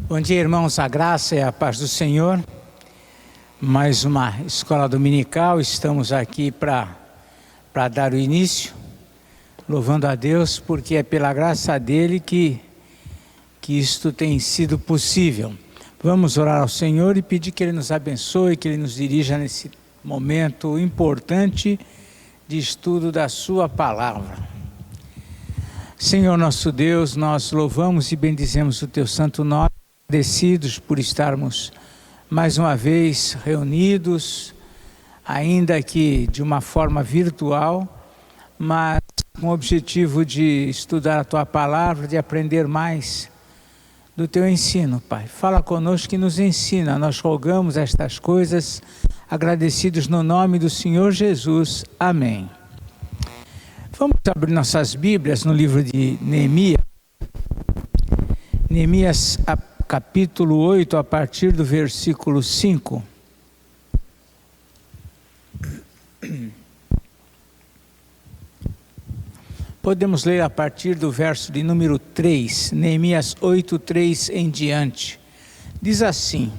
Bom dia, irmãos, a graça e a paz do Senhor. Mais uma escola dominical, estamos aqui para dar o início, louvando a Deus, porque é pela graça dele que isto tem sido possível. Vamos orar ao Senhor e pedir que Ele nos abençoe, que Ele nos dirija nesse momento importante de estudo da Sua Palavra. Senhor nosso Deus, nós louvamos e bendizemos o Teu santo nome, agradecidos por estarmos mais uma vez reunidos, ainda que de uma forma virtual, mas com o objetivo de estudar a Tua Palavra, de aprender mais do Teu ensino, Pai. Fala conosco e nos ensina, nós rogamos estas coisas, agradecidos no nome do Senhor Jesus. Amém. Vamos abrir nossas Bíblias no livro de Neemias. Neemias, capítulo 8, a partir do versículo 5. Podemos ler a partir do verso de número 3, Neemias 8, 3 em diante. Diz assim: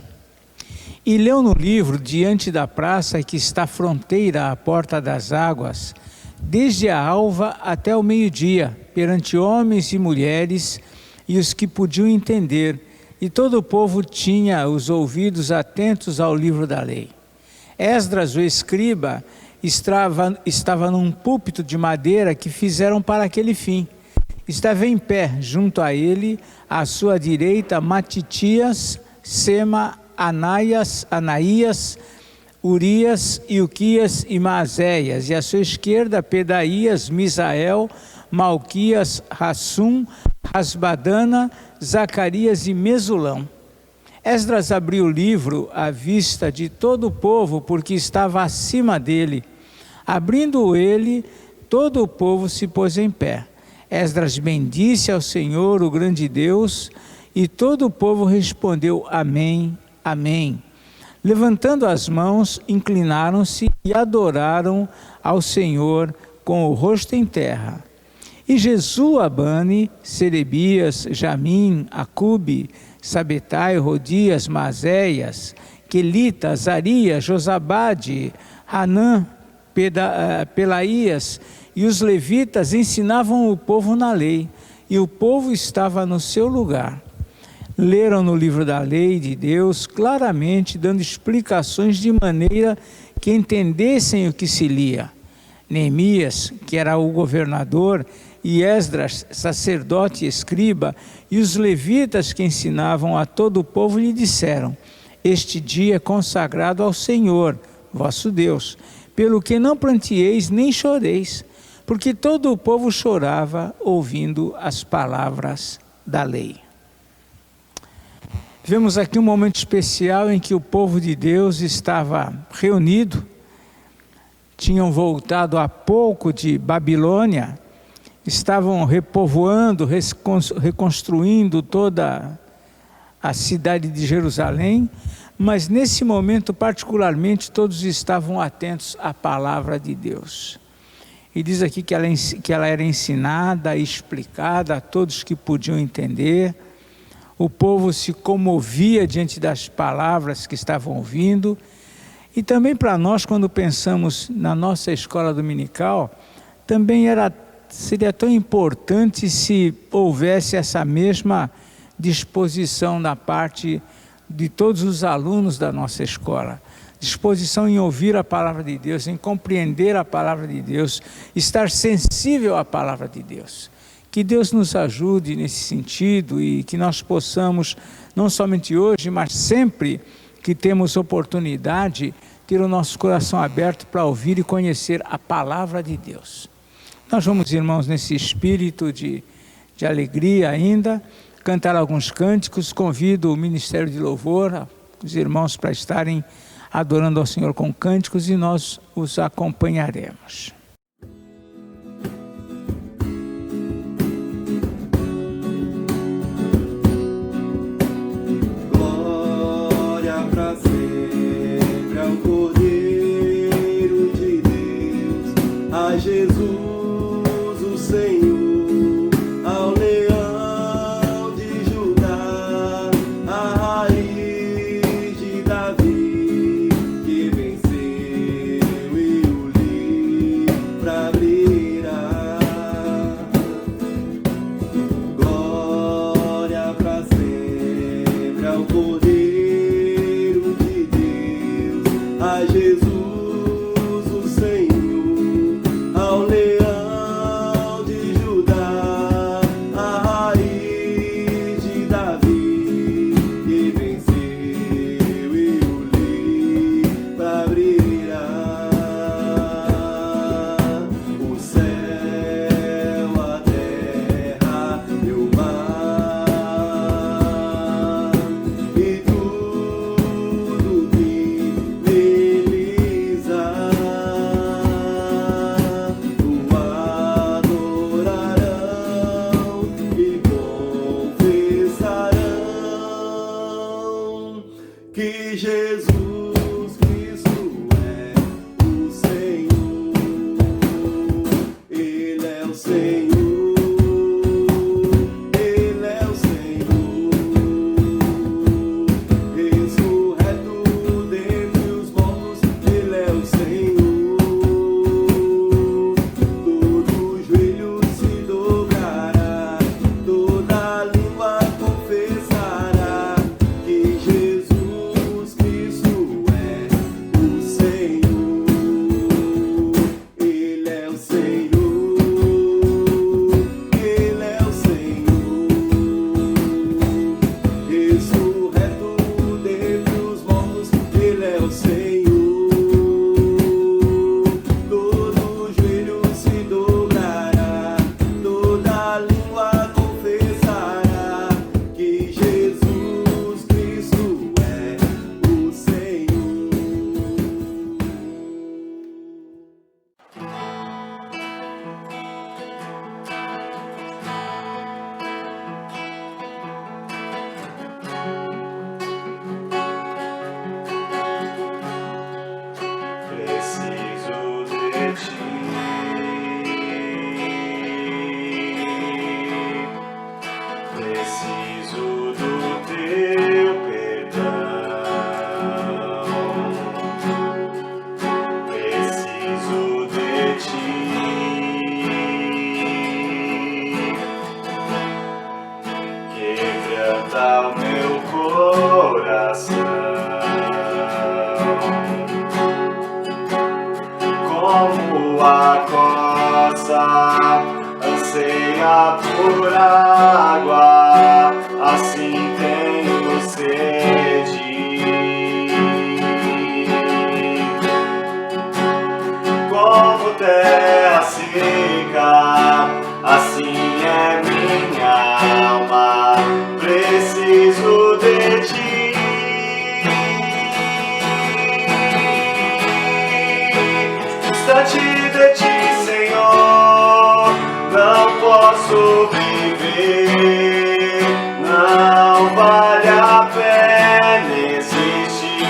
E leu no livro, diante da praça que está fronteira à porta das águas, desde a alva até o meio-dia, perante homens e mulheres, e os que podiam entender, e todo o povo tinha os ouvidos atentos ao livro da lei. Esdras, o escriba, estava num púlpito de madeira que fizeram para aquele fim. Estava em pé, junto a ele, à sua direita, Matitias, Sema, Anaías, Urias, Ilquias e Maazéias, e à sua esquerda, Pedaías, Misael, Malquias, Hassum, Hasbadana, Zacarias e Mesulão. Esdras abriu o livro à vista de todo o povo, porque estava acima dele. Abrindo ele, todo o povo se pôs em pé. Esdras bendisse ao Senhor, o grande Deus, e todo o povo respondeu: Amém, Amém. Levantando as mãos, inclinaram-se e adoraram ao Senhor com o rosto em terra. E Jesua, Bani, Serebias, Jamim, Acube, Sabetai, Rodias, Maazéias, Quelita, Azarias, Josabade, Hanã, Pelaías e os levitas ensinavam o povo na lei, e o povo estava no seu lugar. Leram no livro da lei de Deus claramente, dando explicações de maneira que entendessem o que se lia. Neemias, que era o governador, e Esdras, sacerdote e escriba, e os levitas que ensinavam a todo o povo lhe disseram: Este dia é consagrado ao Senhor, vosso Deus, pelo que não plantieis nem choreis, porque todo o povo chorava ouvindo as palavras da lei. Vemos aqui um momento especial em que o povo de Deus estava reunido, tinham voltado há pouco de Babilônia, estavam repovoando, reconstruindo toda a cidade de Jerusalém, mas nesse momento particularmente todos estavam atentos à palavra de Deus. E diz aqui que ela era ensinada e explicada a todos que podiam entender. O povo se comovia diante das palavras que estavam ouvindo. E também para nós, quando pensamos na nossa escola dominical, também seria tão importante se houvesse essa mesma disposição da parte de todos os alunos da nossa escola. Disposição em ouvir a palavra de Deus, em compreender a palavra de Deus, estar sensível à palavra de Deus. Que Deus nos ajude nesse sentido e que nós possamos, não somente hoje, mas sempre que temos oportunidade, ter o nosso coração aberto para ouvir e conhecer a palavra de Deus. Nós vamos, irmãos, nesse espírito de alegria ainda, cantar alguns cânticos. Convido o Ministério de Louvor, os irmãos, para estarem adorando ao Senhor com cânticos, e nós os acompanharemos. Jesus, o Senhor, ao leão de Judá, Preciso do teu perdão, preciso de ti, quebranta o meu coração, como a costa anseia por água, assim tenho sede. Como terra seca, assim é minha alma, preciso de ti. Distante de ti, Senhor, não posso viver, não vale a pena existir.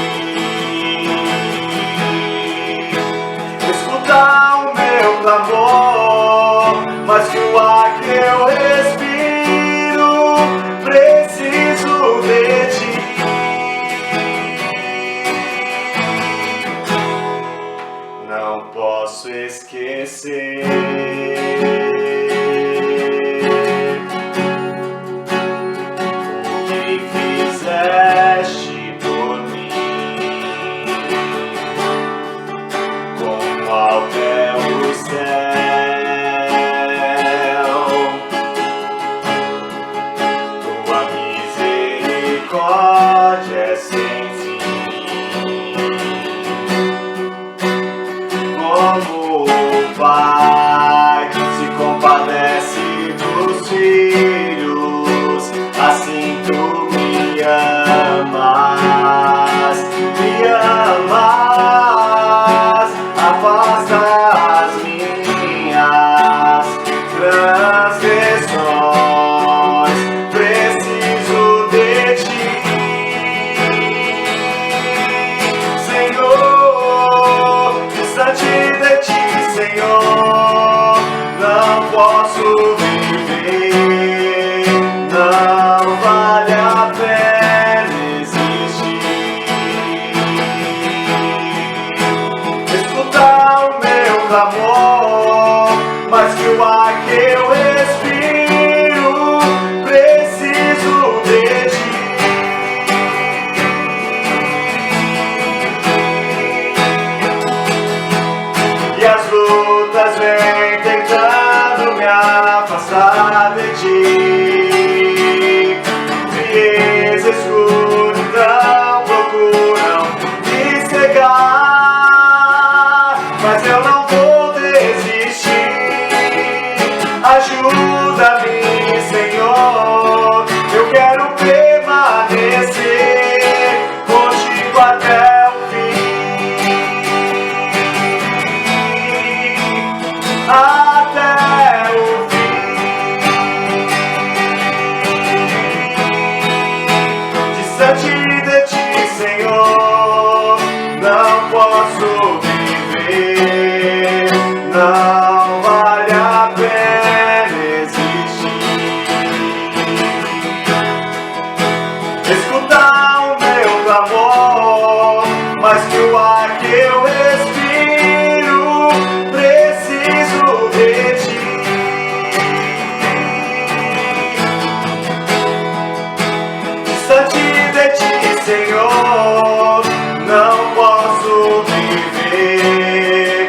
Escuta o meu clamor, mas que o ar que eu respiro, preciso de ti. Não posso esquecer o que fizeste por mim, como até o céu. Tua misericórdia é sem fim, como o Pai se compadece dos filhos, assim tu me amas, afasta as minhas transgressões, preciso de ti, Senhor, distante de ti, Senhor, não posso viver, não vale a pena existir. Escuta o meu clamor, mas que o ar que eu respiro, preciso de ti. E as lutas vêm tentando me afastar de ti. Frieza, escuridão procuram me cegar, mas eu não vou desistir. Ajuda-me, Senhor, eu quero permanecer contigo até o fim. Até o fim, distante de ti, Senhor, não posso viver, não vale a pena existir. Escuta o meu clamor, mas que o ar que eu respiro, preciso de ti. Distante de ti, Senhor, não posso viver,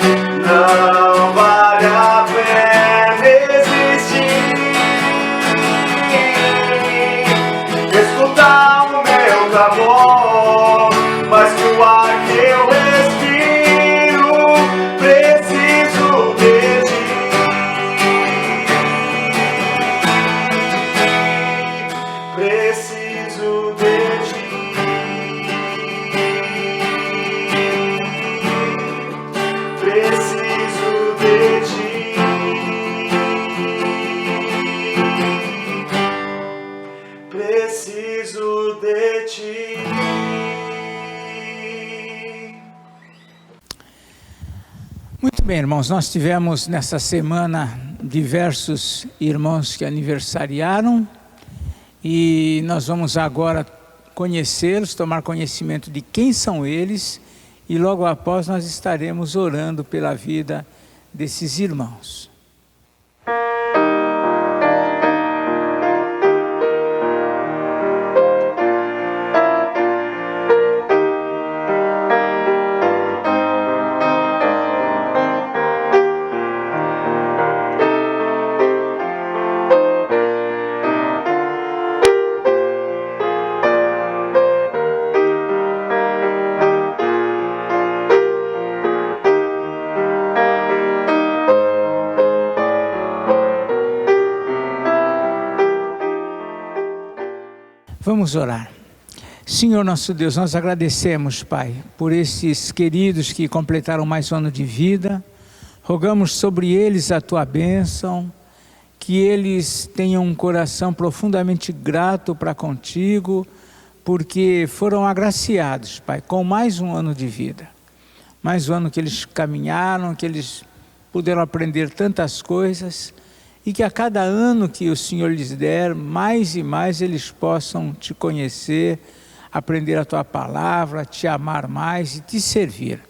Bem, irmãos, nós tivemos nessa semana diversos irmãos que aniversariaram e nós vamos agora conhecê-los, tomar conhecimento de quem são eles e logo após nós estaremos orando pela vida desses irmãos. Vamos orar. Senhor nosso Deus, nós agradecemos, Pai, por esses queridos que completaram mais um ano de vida. Rogamos sobre eles a Tua bênção, que eles tenham um coração profundamente grato para contigo, porque foram agraciados, Pai, com mais um ano de vida. Mais um ano que eles caminharam, que eles puderam aprender tantas coisas, e que a cada ano que o Senhor lhes der, mais e mais eles possam te conhecer, aprender a Tua palavra, te amar mais e te servir.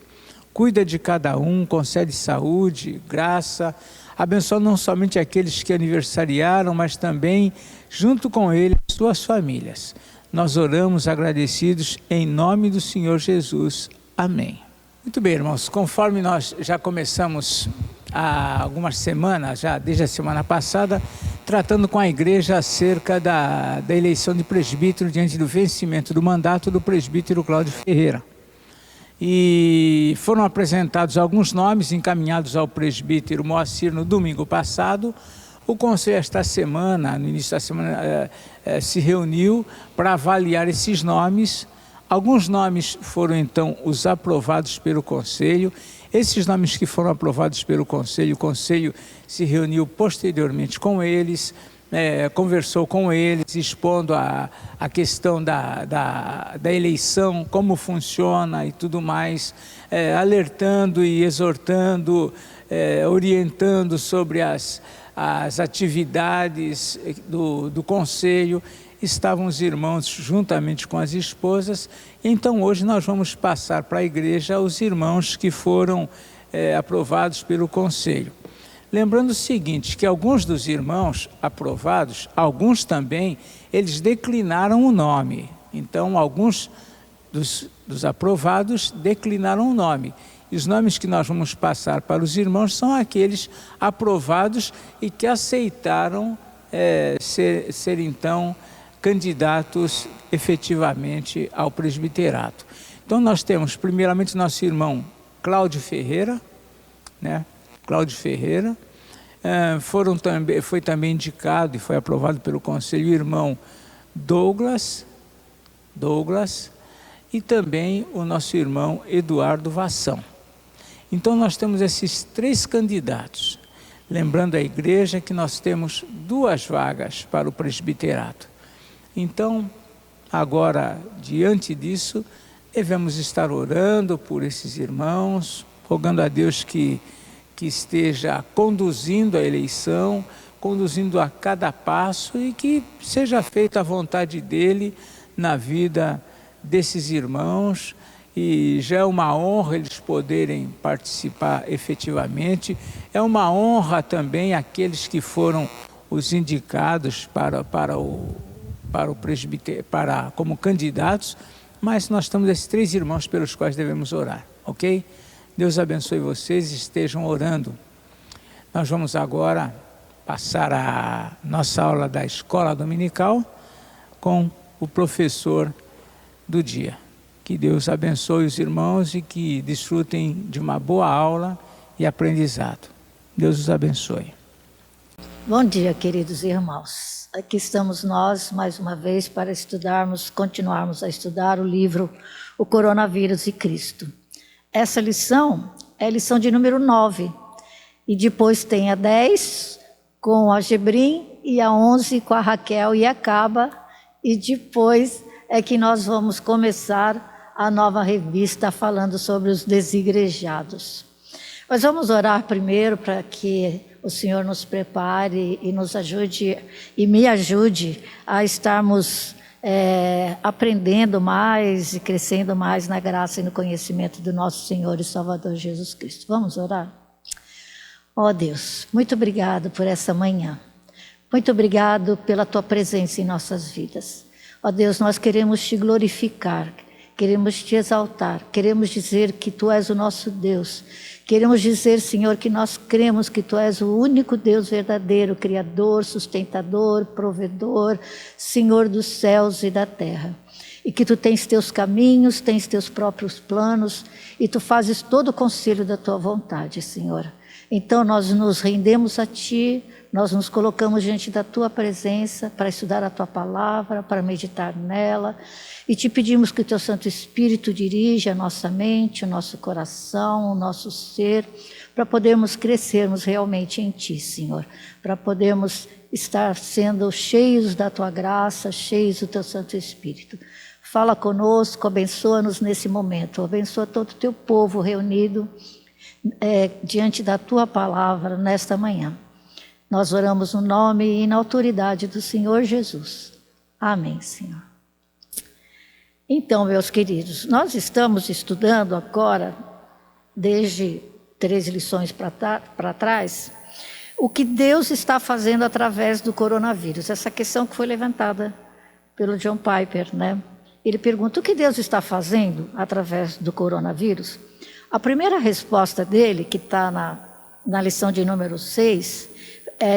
Cuida de cada um, concede saúde, graça, abençoa não somente aqueles que aniversariaram, mas também, junto com eles, suas famílias. Nós oramos agradecidos em nome do Senhor Jesus. Amém. Muito bem, irmãos, conforme nós já começamos há algumas semanas, já desde a semana passada, tratando com a igreja acerca da eleição de presbítero diante do vencimento do mandato do presbítero Cláudio Ferreira. E foram apresentados alguns nomes encaminhados ao presbítero Moacir no domingo passado. O conselho esta semana, no início da semana, se reuniu para avaliar esses nomes. Alguns nomes foram então os aprovados pelo conselho. Esses nomes que foram aprovados pelo conselho, o conselho se reuniu posteriormente com eles, conversou com eles, expondo a questão da eleição, como funciona e tudo mais, alertando e exortando, orientando sobre as atividades do conselho. Estavam os irmãos juntamente com as esposas. Então hoje nós vamos passar para a igreja os irmãos que foram aprovados pelo conselho. Lembrando o seguinte, que alguns dos irmãos aprovados, alguns também, eles declinaram o nome. Então alguns dos aprovados declinaram o nome. E os nomes que nós vamos passar para os irmãos são aqueles aprovados e que aceitaram ser então candidatos efetivamente ao presbiterato. Então nós temos primeiramente nosso irmão Cláudio Ferreira, né? Cláudio Ferreira, foi também indicado e foi aprovado pelo conselho o irmão Douglas e também o nosso irmão Eduardo Vassão. Então nós temos esses 3 candidatos. Lembrando a igreja que nós temos 2 vagas para o presbiterato. Então, agora, diante disso, devemos estar orando por esses irmãos, rogando a Deus que esteja conduzindo a eleição, conduzindo a cada passo e que seja feita a vontade dele na vida desses irmãos. E já é uma honra eles poderem participar efetivamente. É uma honra também aqueles que foram os indicados para o presbítero, como candidatos, mas nós temos esses 3 irmãos pelos quais devemos orar, ok? Deus abençoe vocês e estejam orando. Nós vamos agora passar a nossa aula da escola dominical com o professor do dia. Que Deus abençoe os irmãos e que desfrutem de uma boa aula e aprendizado. Deus os abençoe. Bom dia, queridos irmãos. Aqui estamos nós, mais uma vez, para continuarmos a estudar o livro O Coronavírus e Cristo. Essa lição é a lição de número 9. E depois tem a 10 com a Gebrim e a 11 com a Raquel e acaba. E depois é que nós vamos começar a nova revista falando sobre os desigrejados. Mas vamos orar primeiro para que o Senhor nos prepare e nos ajude e me ajude a estarmos aprendendo mais e crescendo mais na graça e no conhecimento do nosso Senhor e Salvador Jesus Cristo. Vamos orar? Ó Deus, muito obrigado por essa manhã. Muito obrigado pela Tua presença em nossas vidas. Ó Deus, nós queremos Te glorificar, queremos Te exaltar, queremos dizer que Tu és o nosso Deus. Queremos dizer, Senhor, que nós cremos que Tu és o único Deus verdadeiro, Criador, sustentador, provedor, Senhor dos céus e da terra. E que Tu tens Teus caminhos, tens Teus próprios planos, e Tu fazes todo o conselho da Tua vontade, Senhor. Então nós nos rendemos a Ti, nós nos colocamos diante da Tua presença para estudar a Tua palavra, para meditar nela, e Te pedimos que o Teu Santo Espírito dirija a nossa mente, o nosso coração, o nosso ser, para podermos crescermos realmente em Ti, Senhor, para podermos estar sendo cheios da Tua graça, cheios do Teu Santo Espírito. Fala conosco, abençoa-nos nesse momento, abençoa todo o Teu povo reunido diante da Tua palavra nesta manhã. Nós oramos no nome e na autoridade do Senhor Jesus. Amém, Senhor. Então, meus queridos, nós estamos estudando agora, desde 3 lições para trás, o que Deus está fazendo através do coronavírus. Essa questão que foi levantada pelo John Piper, né? Ele pergunta: o que Deus está fazendo através do coronavírus? A primeira resposta dele, que está na lição de número 6,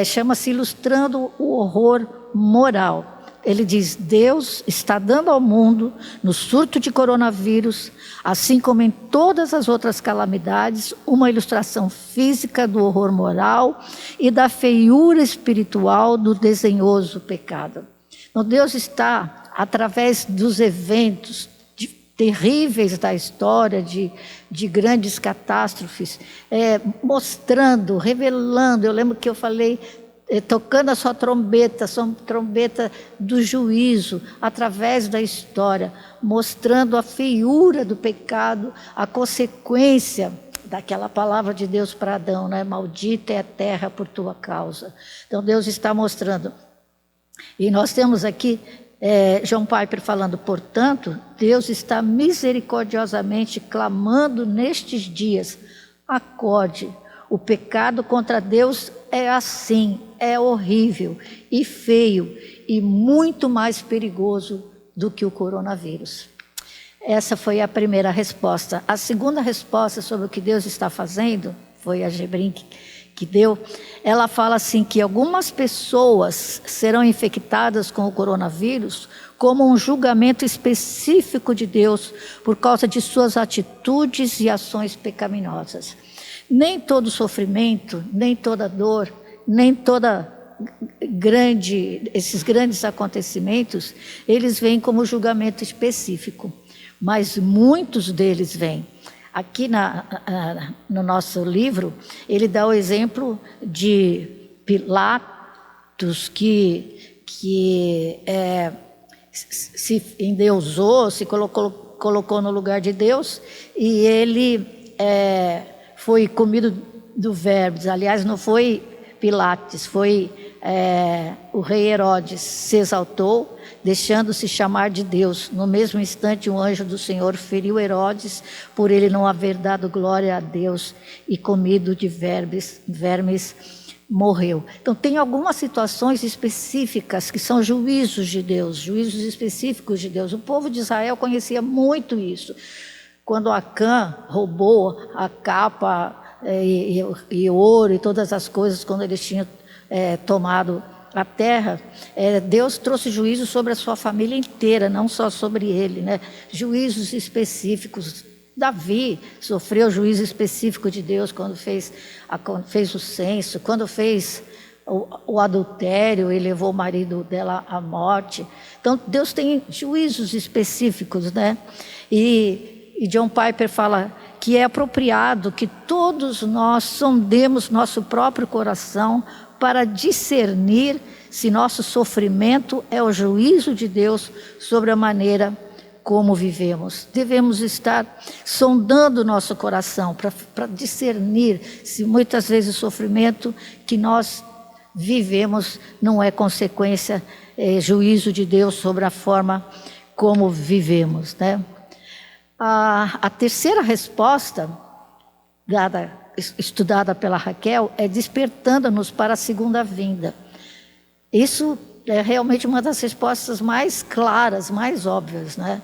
chama-se Ilustrando o Horror Moral. Ele diz: Deus está dando ao mundo, no surto de coronavírus, assim como em todas as outras calamidades, uma ilustração física do horror moral e da feiura espiritual do desdenhoso pecado. Então Deus está, através dos eventos terríveis da história, de grandes catástrofes, mostrando, revelando. Eu lembro que eu falei, tocando a sua trombeta do juízo, através da história, mostrando a feiura do pecado, a consequência daquela palavra de Deus para Adão, né? Maldita é a terra por tua causa. Então Deus está mostrando. E nós temos aqui John Piper falando: portanto, Deus está misericordiosamente clamando nestes dias: acorde, o pecado contra Deus é assim, é horrível e feio e muito mais perigoso do que o coronavírus. Essa foi a primeira resposta. A segunda resposta sobre o que Deus está fazendo, foi a Gebrim que deu. Ela fala assim, que algumas pessoas serão infectadas com o coronavírus como um julgamento específico de Deus por causa de suas atitudes e ações pecaminosas. Nem todo sofrimento, nem toda dor, nem esses grandes acontecimentos, eles vêm como julgamento específico, mas muitos deles vêm. Aqui no nosso livro, ele dá o exemplo de Pilatos, que se endeusou, se colocou no lugar de Deus, e ele foi comido do verbo. Aliás, não foi Pilates, foi o rei Herodes, se exaltou, deixando-se chamar de Deus. No mesmo instante, um anjo do Senhor feriu Herodes, por ele não haver dado glória a Deus, e comido de vermes, morreu. Então, tem algumas situações específicas que são juízos de Deus, juízos específicos de Deus. O povo de Israel conhecia muito isso. Quando Acã roubou a capa e ouro e todas as coisas, quando eles tinham tomado a terra, Deus trouxe juízo sobre a sua família inteira, não só sobre ele, né? Juízos específicos. Davi sofreu juízo específico de Deus quando fez o censo, quando fez o adultério e levou o marido dela à morte. Então Deus tem juízos específicos, né? E John Piper fala que é apropriado que todos nós sondemos nosso próprio coração para discernir se nosso sofrimento é o juízo de Deus sobre a maneira como vivemos. Devemos estar sondando o nosso coração para discernir se muitas vezes o sofrimento que nós vivemos não é consequência, juízo de Deus sobre a forma como vivemos, né? A terceira resposta estudada pela Raquel é despertando-nos para a segunda vinda. Isso é realmente uma das respostas mais claras, mais óbvias, né?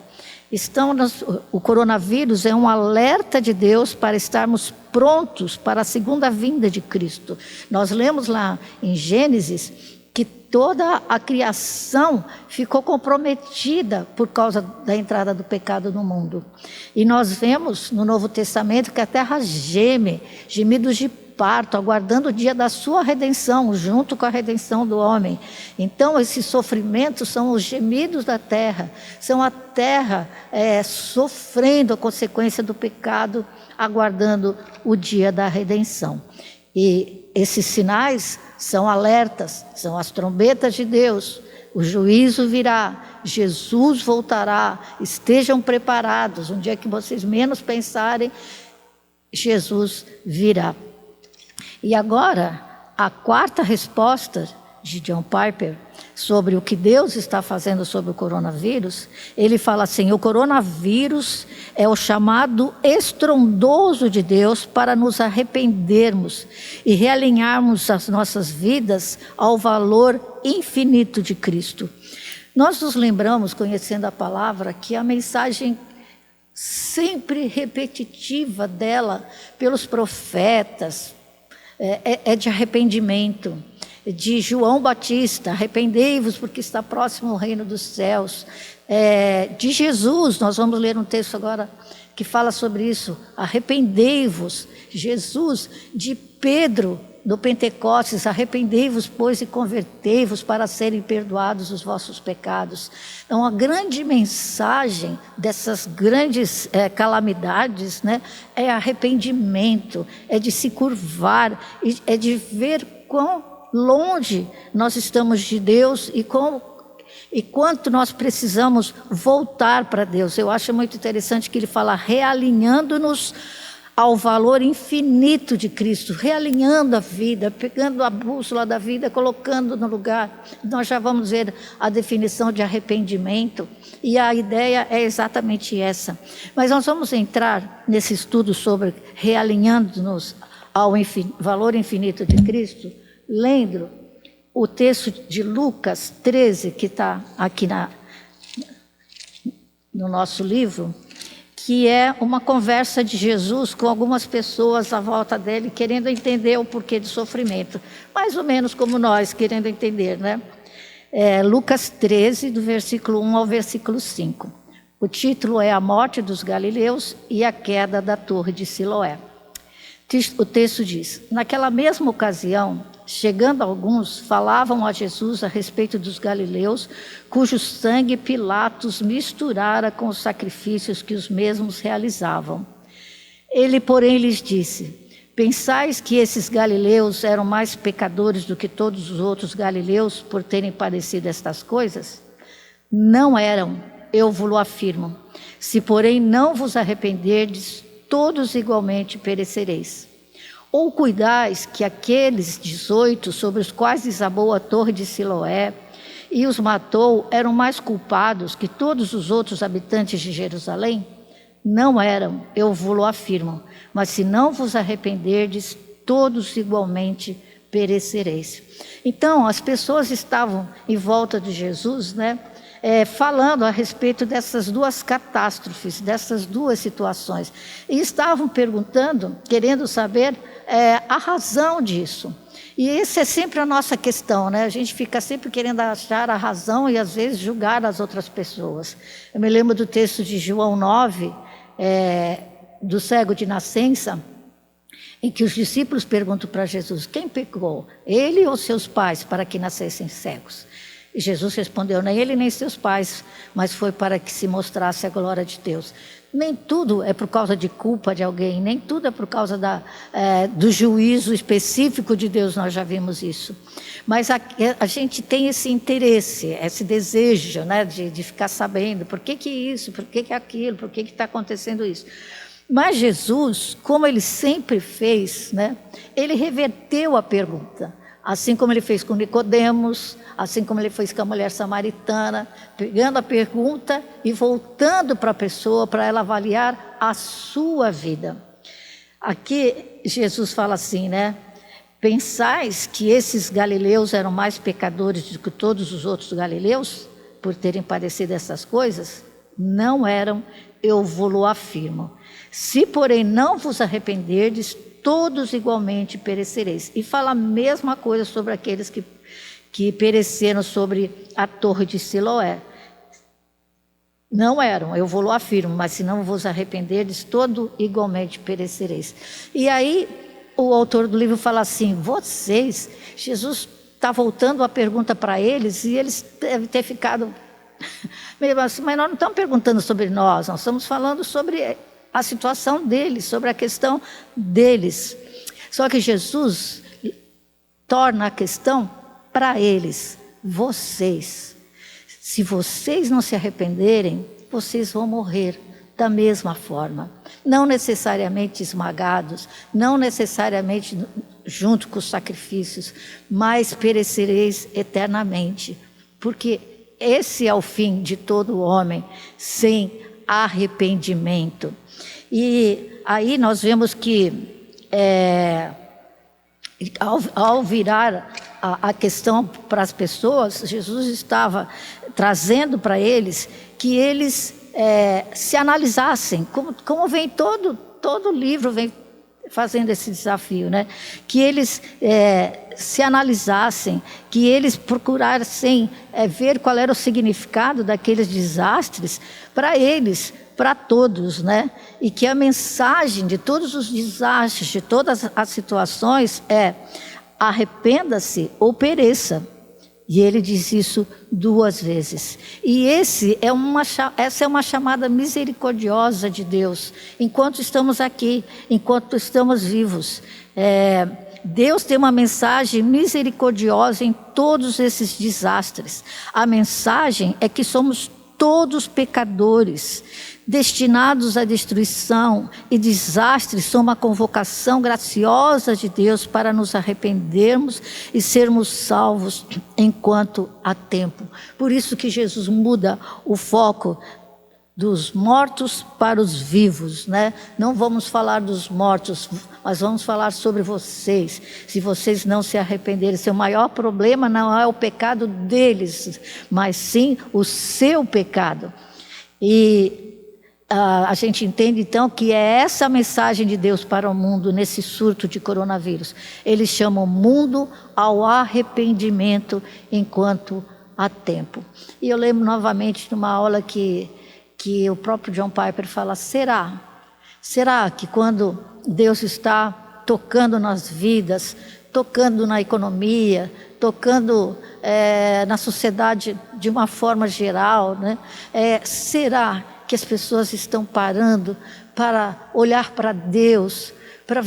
O coronavírus é um alerta de Deus para estarmos prontos para a segunda vinda de Cristo. Nós lemos lá em Gênesis que toda a criação ficou comprometida por causa da entrada do pecado no mundo. E nós vemos no Novo Testamento que a terra geme, gemidos de parto, aguardando o dia da sua redenção, junto com a redenção do homem. Então, esses sofrimentos são os gemidos da terra, são a terra sofrendo a consequência do pecado, aguardando o dia da redenção. E esses sinais são alertas, são as trombetas de Deus. O juízo virá, Jesus voltará, estejam preparados. Um dia que vocês menos pensarem, Jesus virá. E agora, a quarta resposta de John Piper sobre o que Deus está fazendo sobre o coronavírus, ele fala assim: o coronavírus é o chamado estrondoso de Deus para nos arrependermos e realinharmos as nossas vidas ao valor infinito de Cristo. Nós nos lembramos, conhecendo a palavra, que a mensagem sempre repetitiva dela pelos profetas é de arrependimento. De João Batista, arrependei-vos porque está próximo o reino dos céus. De Jesus, nós vamos ler um texto agora que fala sobre isso, arrependei-vos. Jesus, de Pedro, no Pentecostes, arrependei-vos, pois, e convertei-vos para serem perdoados os vossos pecados. Então, a grande mensagem dessas grandes calamidades, né, é arrependimento, é de se curvar, é de ver quão longe nós estamos de Deus e quanto nós precisamos voltar para Deus. Eu acho muito interessante que ele fala realinhando-nos ao valor infinito de Cristo, realinhando a vida, pegando a bússola da vida, colocando no lugar. Nós já vamos ver a definição de arrependimento e a ideia é exatamente essa. Mas nós vamos entrar nesse estudo sobre realinhando-nos ao valor infinito de Cristo, lendo o texto de Lucas 13, que está aqui no nosso livro, que é uma conversa de Jesus com algumas pessoas à volta dele, querendo entender o porquê do sofrimento. Mais ou menos como nós, querendo entender, né? Lucas 13, do versículo 1 ao versículo 5. O título é A Morte dos Galileus e a Queda da Torre de Siloé. O texto diz: naquela mesma ocasião, chegando alguns, falavam a Jesus a respeito dos galileus, cujo sangue Pilatos misturara com os sacrifícios que os mesmos realizavam. Ele, porém, lhes disse: pensais que esses galileus eram mais pecadores do que todos os outros galileus por terem padecido estas coisas? Não eram, eu vos afirmo. Se, porém, não vos arrependerdes, todos igualmente perecereis. Ou cuidais que aqueles 18 sobre os quais desabou a torre de Siloé e os matou eram mais culpados que todos os outros habitantes de Jerusalém? Não eram, eu vos afirmo. Mas se não vos arrependerdes, todos igualmente perecereis. Então, as pessoas estavam em volta de Jesus, né? Falando a respeito dessas duas catástrofes, dessas duas situações. E estavam perguntando, querendo saber a razão disso. E essa é sempre a nossa questão, né? A gente fica sempre querendo achar a razão e às vezes julgar as outras pessoas. Eu me lembro do texto de João 9, do cego de nascença, em que os discípulos perguntam para Jesus: quem pecou, ele ou seus pais, para que nascessem cegos? E Jesus respondeu: nem ele nem seus pais, mas foi para que se mostrasse a glória de Deus. Nem tudo é por causa de culpa de alguém, nem tudo é por causa do juízo específico de Deus, nós já vimos isso. Mas a gente tem esse interesse, esse desejo, né, de ficar sabendo por que isso, por que aquilo, por que está acontecendo isso. Mas Jesus, como ele sempre fez, né, ele reverteu a pergunta. Assim como ele fez com Nicodemos, assim como ele fez com a mulher samaritana, pegando a pergunta e voltando para a pessoa, para ela avaliar a sua vida. Aqui Jesus fala assim, né? Pensais que esses galileus eram mais pecadores do que todos os outros galileus, por terem padecido essas coisas? Não eram, eu vou-lo afirmo. Se, porém, não vos arrependerdes, todos igualmente perecereis. E fala a mesma coisa sobre aqueles que pereceram sobre a torre de Siloé. Não eram, eu vou-lo afirmo, mas se não vos arrependerdes, todos igualmente perecereis. E aí o autor do livro fala assim, vocês, Jesus está voltando a pergunta para eles, e eles devem ter ficado meio assim, mas nós não estamos perguntando sobre nós estamos falando sobre a situação deles, sobre a questão deles. Só que Jesus torna a questão para eles, vocês. Se vocês não se arrependerem, vocês vão morrer da mesma forma. Não necessariamente esmagados, não necessariamente junto com os sacrifícios, mas perecereis eternamente. Porque esse é o fim de todo homem, sem arrependimento. E aí nós vemos que ao virar a questão para as pessoas, Jesus estava trazendo para eles que eles se analisassem, como vem todo livro vem fazendo esse desafio, né? Que eles se analisassem, que eles procurassem ver qual era o significado daqueles desastres para eles, para todos, né? E que a mensagem de todos os desastres, de todas as situações é: arrependa-se ou pereça. E ele diz isso 2 vezes. E essa é uma chamada misericordiosa de Deus. Enquanto estamos aqui, enquanto estamos vivos, Deus tem uma mensagem misericordiosa em todos esses desastres. A mensagem é que somos todos pecadores, destinados à destruição, e desastres são uma convocação graciosa de Deus para nos arrependermos e sermos salvos enquanto há tempo. Por isso que Jesus muda o foco dos mortos para os vivos, né? Não vamos falar dos mortos, mas vamos falar sobre vocês. Se vocês não se arrependerem, seu maior problema não é o pecado deles, mas sim o seu pecado. E a gente entende então que é essa a mensagem de Deus para o mundo nesse surto de coronavírus. Ele chama o mundo ao arrependimento enquanto há tempo. E eu lembro novamente de uma aula que o próprio John Piper fala: será que quando Deus está tocando nas vidas, tocando na economia, tocando na sociedade de uma forma geral, né? Será que as pessoas estão parando para olhar para Deus, para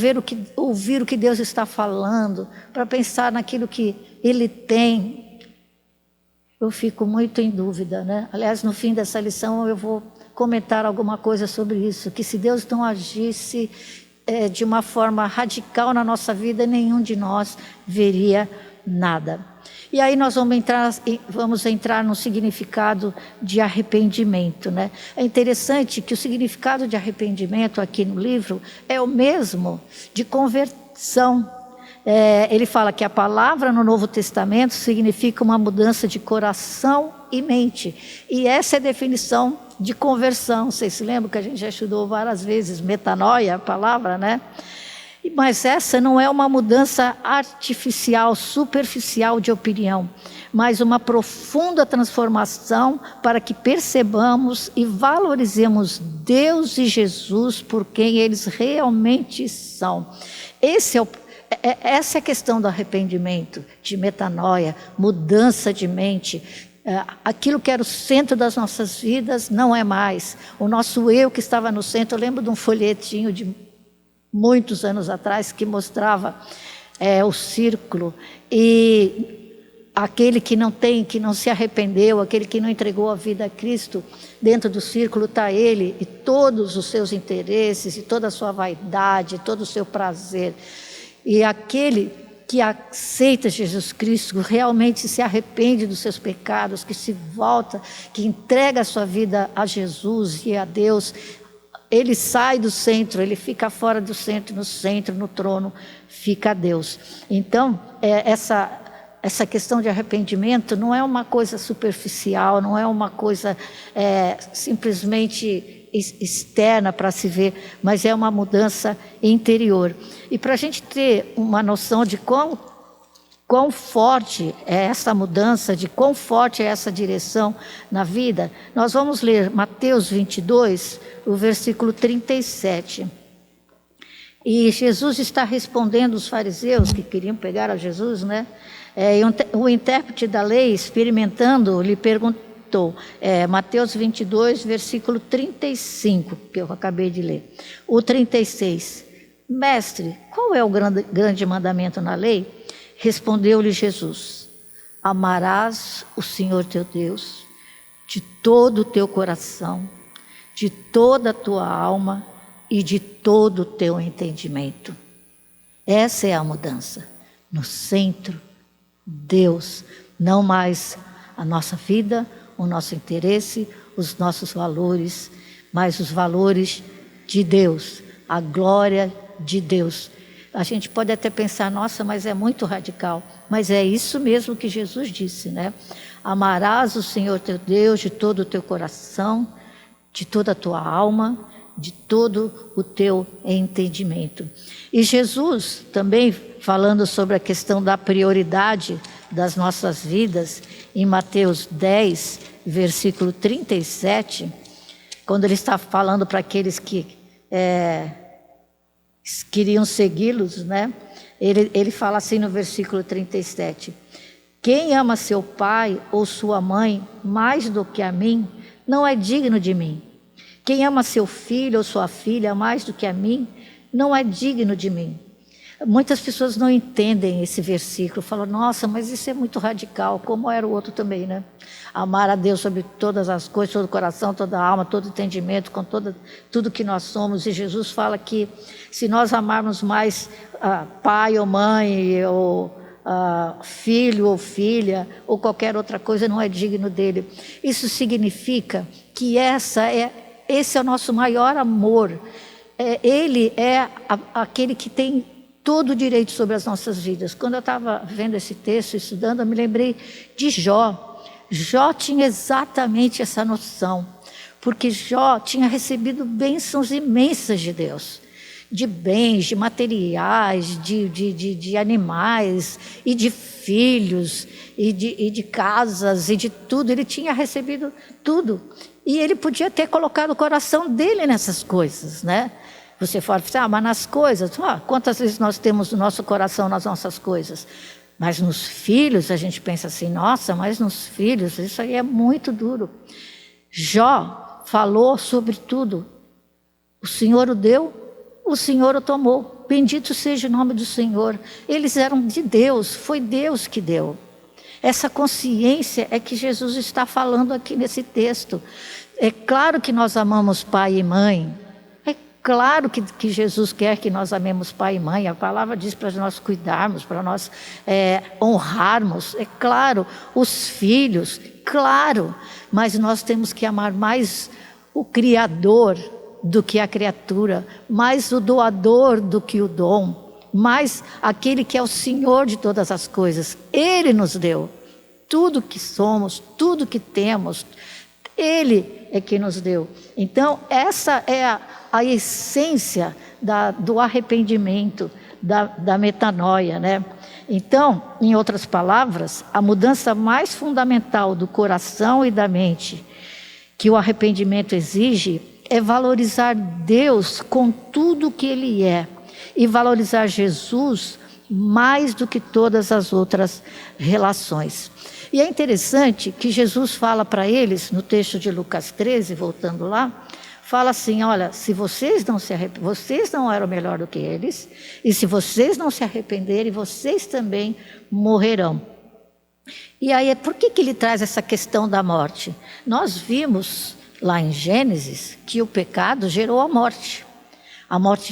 ouvir o que Deus está falando, para pensar naquilo que Ele tem? Eu fico muito em dúvida, né? Aliás, no fim dessa lição eu vou comentar alguma coisa sobre isso, que se Deus não agisse de uma forma radical na nossa vida, nenhum de nós veria nada. E aí nós vamos entrar no significado de arrependimento, né? É interessante que o significado de arrependimento aqui no livro é o mesmo de conversão. Ele fala que a palavra no Novo Testamento significa uma mudança de coração e mente. E essa é a definição de conversão. Vocês se lembram que a gente já estudou várias vezes metanoia, a palavra, né? Mas essa não é uma mudança artificial, superficial de opinião, mas uma profunda transformação para que percebamos e valorizemos Deus e Jesus por quem eles realmente são. Essa é a questão do arrependimento, de metanoia, mudança de mente, Aquilo que era o centro das nossas vidas não é mais. O nosso eu que estava no centro, eu lembro de um folhetinho de muitos anos atrás que mostrava o círculo, e aquele que não se arrependeu, aquele que não entregou a vida a Cristo, dentro do círculo está ele e todos os seus interesses, e toda a sua vaidade, todo o seu prazer. E aquele que aceita Jesus Cristo, realmente se arrepende dos seus pecados, que se volta, que entrega a sua vida a Jesus e a Deus, ele sai do centro, ele fica fora do centro, no trono fica Deus. Então, essa questão de arrependimento não é uma coisa superficial, não é uma coisa simplesmente externa para se ver, mas é uma mudança interior. E para a gente ter uma noção de quão forte é essa mudança, de quão forte é essa direção na vida, nós vamos ler Mateus 22, o versículo 37. E Jesus está respondendo os fariseus que queriam pegar a Jesus, né? O intérprete da lei, experimentando, lhe perguntou, Mateus 22, versículo 35, que eu acabei de ler. O 36, mestre, qual é o grande mandamento na lei? Respondeu-lhe Jesus, amarás o Senhor teu Deus de todo o teu coração, de toda a tua alma e de todo o teu entendimento. Essa é a mudança. No centro, Deus, não mais a nossa vida, o nosso interesse, os nossos valores, mas os valores de Deus, a glória de Deus. A gente pode até pensar, nossa, mas é muito radical. Mas é isso mesmo que Jesus disse, né? Amarás o Senhor teu Deus de todo o teu coração, de toda a tua alma, de todo o teu entendimento. E Jesus também, falando sobre a questão da prioridade das nossas vidas, em Mateus 10, versículo 37, quando ele está falando para aqueles que queriam segui-los, né? Ele fala assim no versículo 37, quem ama seu pai ou sua mãe mais do que a mim, não é digno de mim. Quem ama seu filho ou sua filha mais do que a mim, não é digno de mim. Muitas pessoas não entendem esse versículo, falam, nossa, mas isso é muito radical, como era o outro também, né? Amar a Deus sobre todas as coisas, todo o coração, toda a alma, todo o entendimento, com tudo que nós somos. E Jesus fala que se nós amarmos mais pai ou mãe, ou filho ou filha, ou qualquer outra coisa, não é digno dele. Isso significa que esse é o nosso maior amor. Ele é aquele que tem todo o direito sobre as nossas vidas. Quando eu estava vendo esse texto, estudando, eu me lembrei de Jó. Jó tinha exatamente essa noção, porque Jó tinha recebido bênçãos imensas de Deus, de bens, de materiais, de animais, e de filhos, e de casas, e de tudo. Ele tinha recebido tudo, e ele podia ter colocado o coração dele nessas coisas, né? Você fala, mas nas coisas, quantas vezes nós temos o nosso coração nas nossas coisas? Mas nos filhos, a gente pensa assim, nossa, mas nos filhos, isso aí é muito duro. Jó falou sobre tudo. O Senhor o deu, o Senhor o tomou. Bendito seja o nome do Senhor. Eles eram de Deus, foi Deus que deu. Essa consciência é que Jesus está falando aqui nesse texto. É claro que nós amamos pai e mãe. Claro que Jesus quer que nós amemos pai e mãe, a palavra diz para nós cuidarmos, para nós honrarmos, é claro, os filhos, claro, mas nós temos que amar mais o Criador do que a criatura, mais o doador do que o dom, mais aquele que é o Senhor de todas as coisas. Ele nos deu tudo que somos, tudo que temos, Ele é que nos deu. Então, essa é a essência do arrependimento, da metanoia, né? Então, em outras palavras, a mudança mais fundamental do coração e da mente que o arrependimento exige é valorizar Deus com tudo que Ele é e valorizar Jesus mais do que todas as outras relações. E é interessante que Jesus fala para eles, no texto de Lucas 13, voltando lá, fala assim, olha, se vocês não eram melhor do que eles, e se vocês não se arrependerem, vocês também morrerão. E aí, por que ele traz essa questão da morte? Nós vimos lá em Gênesis que o pecado gerou a morte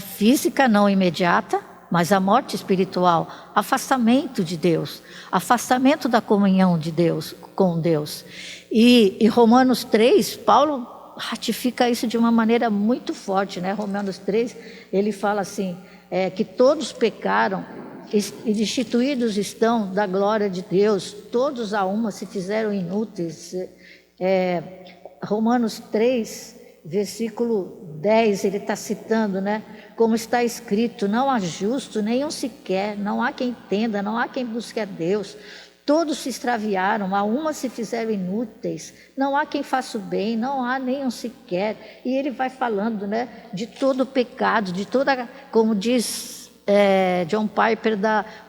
física não imediata, mas a morte espiritual, afastamento de Deus, afastamento da comunhão de Deus com Deus. E Romanos 3, Paulo ratifica isso de uma maneira muito forte, né? Romanos 3, ele fala assim, que todos pecaram e destituídos estão da glória de Deus, todos a uma se fizeram inúteis. Romanos 3, versículo 10, ele está citando, né? Como está escrito, não há justo, nenhum sequer, não há quem entenda, não há quem busque a Deus. Todos se extraviaram, a uma se fizeram inúteis, não há quem faça o bem, não há nenhum sequer. E ele vai falando, né, de todo o pecado, de toda, como diz John Piper,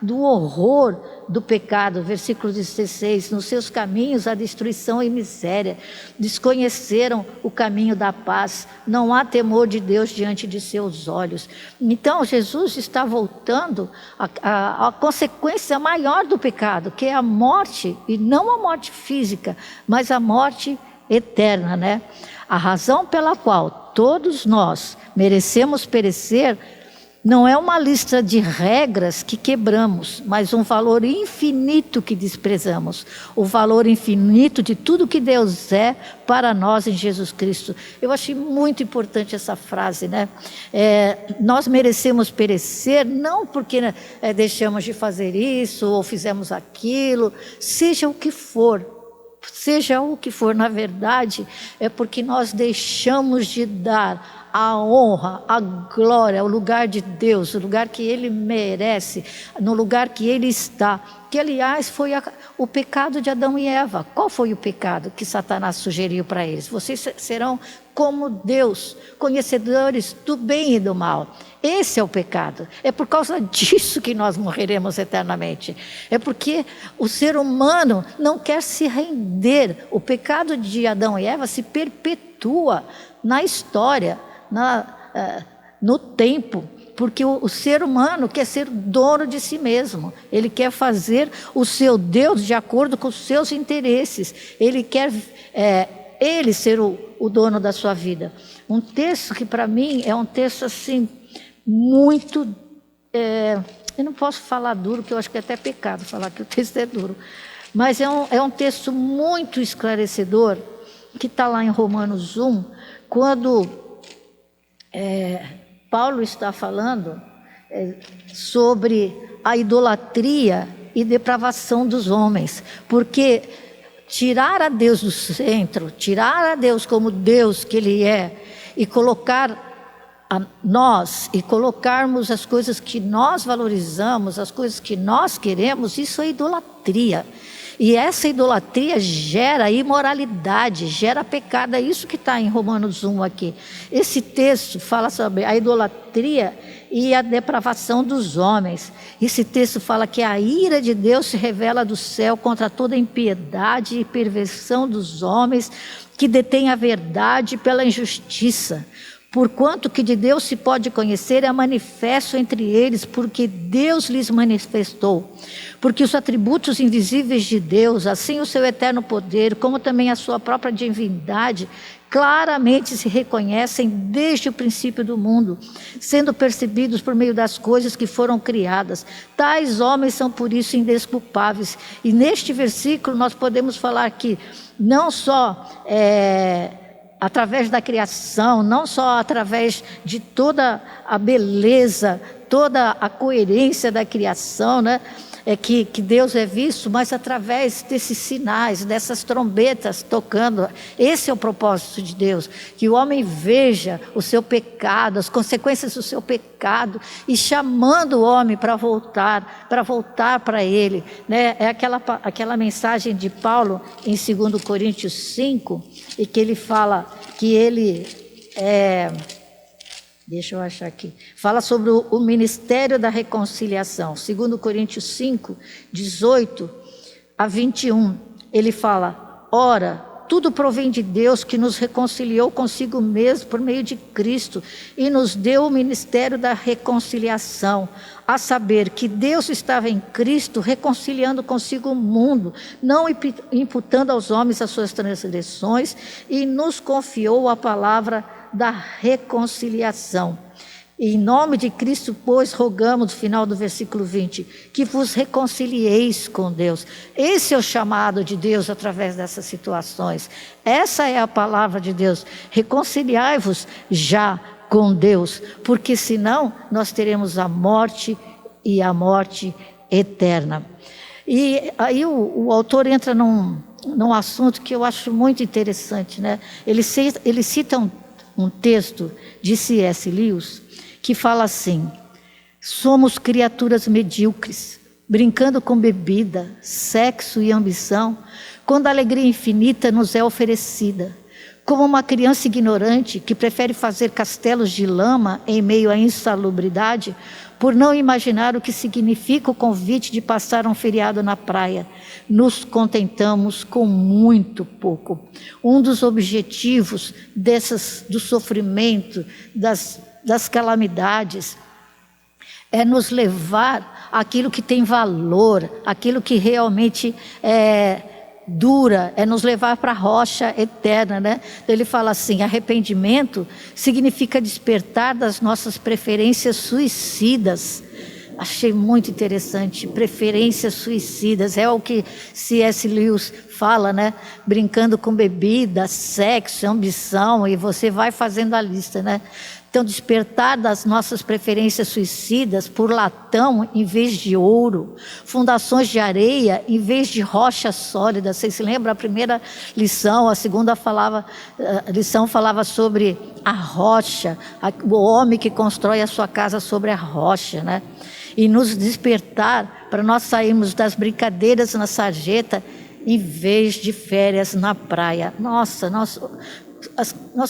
do horror do pecado, versículo 16, nos seus caminhos a destruição e miséria, desconheceram o caminho da paz, não há temor de Deus diante de seus olhos. Então Jesus está voltando à consequência maior do pecado, que é a morte, e não a morte física, mas a morte eterna, né? A razão pela qual todos nós merecemos perecer não é uma lista de regras que quebramos, mas um valor infinito que desprezamos. O valor infinito de tudo que Deus é para nós em Jesus Cristo. Eu achei muito importante essa frase, né? Nós merecemos perecer, não porque deixamos de fazer isso ou fizemos aquilo, seja o que for. Seja o que for, na verdade, é porque nós deixamos de dar a honra, a glória, o lugar de Deus, o lugar que Ele merece, no lugar que Ele está. Que, aliás, foi o pecado de Adão e Eva. Qual foi o pecado que Satanás sugeriu para eles? Vocês serão como Deus, conhecedores do bem e do mal. Esse é o pecado. É por causa disso que nós morreremos eternamente. É porque o ser humano não quer se render. O pecado de Adão e Eva se perpetua na história, no tempo, porque o ser humano quer ser dono de si mesmo, ele quer fazer o seu Deus de acordo com os seus interesses, ele quer ele ser o dono da sua vida. Um texto que para mim é um texto assim, muito, eu não posso falar duro, que eu acho que é até pecado falar que o texto é duro, mas é um texto muito esclarecedor, que está lá em Romanos 1, quando Paulo está falando sobre a idolatria e depravação dos homens, porque tirar a Deus do centro, tirar a Deus como Deus que Ele é, e colocar a nós, e colocarmos as coisas que nós valorizamos, as coisas que nós queremos, isso é idolatria. E essa idolatria gera imoralidade, gera pecado. É isso que está em Romanos 1 aqui. Esse texto fala sobre a idolatria e a depravação dos homens. Esse texto fala que a ira de Deus se revela do céu contra toda impiedade e perversão dos homens que detêm a verdade pela injustiça. Porquanto que de Deus se pode conhecer é manifesto entre eles, porque Deus lhes manifestou. Porque os atributos invisíveis de Deus, assim o seu eterno poder, como também a sua própria divindade, claramente se reconhecem desde o princípio do mundo, sendo percebidos por meio das coisas que foram criadas. Tais homens são por isso indesculpáveis. E neste versículo nós podemos falar que não só através da criação, não só através de toda a beleza, toda a coerência da criação, né? Que Deus é visto, mas através desses sinais, dessas trombetas tocando. Esse é o propósito de Deus, que o homem veja o seu pecado, as consequências do seu pecado, e chamando o homem para voltar para Ele, né? É aquela mensagem de Paulo em 2 Coríntios 5, e que ele fala que ele Deixa eu achar aqui. Fala sobre o ministério da reconciliação. 2 Coríntios 5, 18 a 21. Ele fala: ora, tudo provém de Deus, que nos reconciliou consigo mesmo por meio de Cristo e nos deu o ministério da reconciliação, a saber que Deus estava em Cristo reconciliando consigo o mundo, não imputando aos homens as suas transgressões, e nos confiou a palavra da reconciliação. Em nome de Cristo, pois, rogamos, no final do versículo 20, que vos reconcilieis com Deus. Esse é o chamado de Deus através dessas situações. Essa é a palavra de Deus. Reconciliai-vos já com Deus, porque senão nós teremos a morte e a morte eterna. E aí o autor entra num assunto que eu acho muito interessante, né? Ele cita um texto de C.S. Lewis, que fala assim: somos criaturas medíocres, brincando com bebida, sexo e ambição, quando a alegria infinita nos é oferecida, como uma criança ignorante que prefere fazer castelos de lama em meio à insalubridade, por não imaginar o que significa o convite de passar um feriado na praia. Nos contentamos com muito pouco. Um dos objetivos do sofrimento, das calamidades, é nos levar àquilo que tem valor, aquilo que realmente dura, é nos levar para a rocha eterna, né? Então ele fala assim: arrependimento significa despertar das nossas preferências suicidas. Achei muito interessante, preferências suicidas, é o que C.S. Lewis fala, né? Brincando com bebida, sexo, ambição, e você vai fazendo a lista, né? Então, despertar das nossas preferências suicidas por latão em vez de ouro, fundações de areia em vez de rocha sólida. Vocês se lembram? A primeira lição, a segunda lição falava sobre a rocha, o homem que constrói a sua casa sobre a rocha, né? E nos despertar para nós sairmos das brincadeiras na sarjeta em vez de férias na praia. Nossa, nós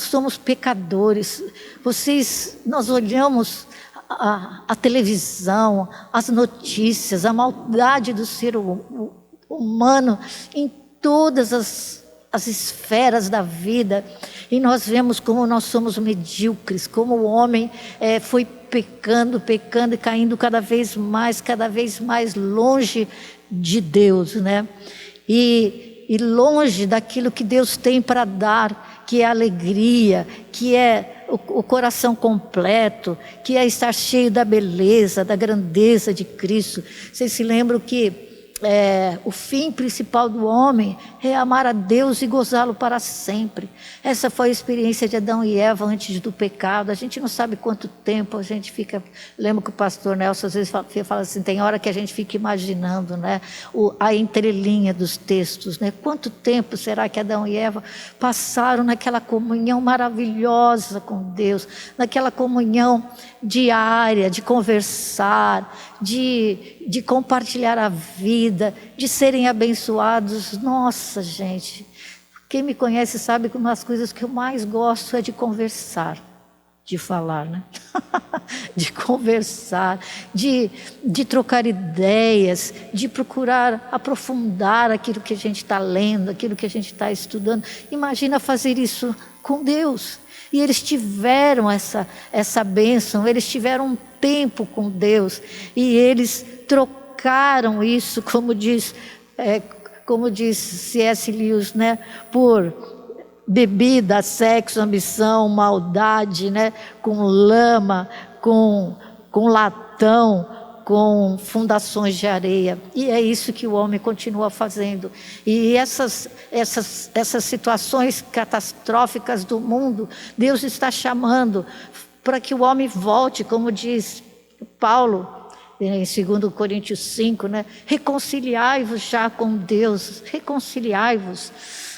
somos pecadores. Nós olhamos a televisão, as notícias, a maldade do ser humano em todas as esferas da vida, e nós vemos como nós somos medíocres, como o homem foi pecando e caindo cada vez mais longe de Deus, né? E longe daquilo que Deus tem para dar, que é alegria, que é o coração completo, que é estar cheio da beleza, da grandeza de Cristo. Vocês se lembram que o fim principal do homem é amar a Deus e gozá-lo para sempre. Essa foi a experiência de Adão e Eva antes do pecado. A gente não sabe quanto tempo a gente fica... Lembro que o pastor Nelson às vezes fala assim, tem hora que a gente fica imaginando, né, a entrelinha dos textos, né? Quanto tempo será que Adão e Eva passaram naquela comunhão maravilhosa com Deus, naquela comunhão diária, de conversar, de compartilhar a vida, de serem abençoados. Nossa, gente, quem me conhece sabe que uma das coisas que eu mais gosto é de conversar, de falar, né? De conversar, de trocar ideias, de procurar aprofundar aquilo que a gente está lendo, aquilo que a gente está estudando. Imagina fazer isso com Deus. E eles tiveram essa bênção, eles tiveram um tempo com Deus, e eles trocaram isso, como diz C.S. Lewis, né, por bebida, sexo, ambição, maldade, né, com lama, com latão, com fundações de areia. E é isso que o homem continua fazendo. E essas situações catastróficas do mundo, Deus está chamando para que o homem volte, como diz Paulo em 2 Coríntios 5, né? Reconciliai-vos já com Deus, reconciliai-vos.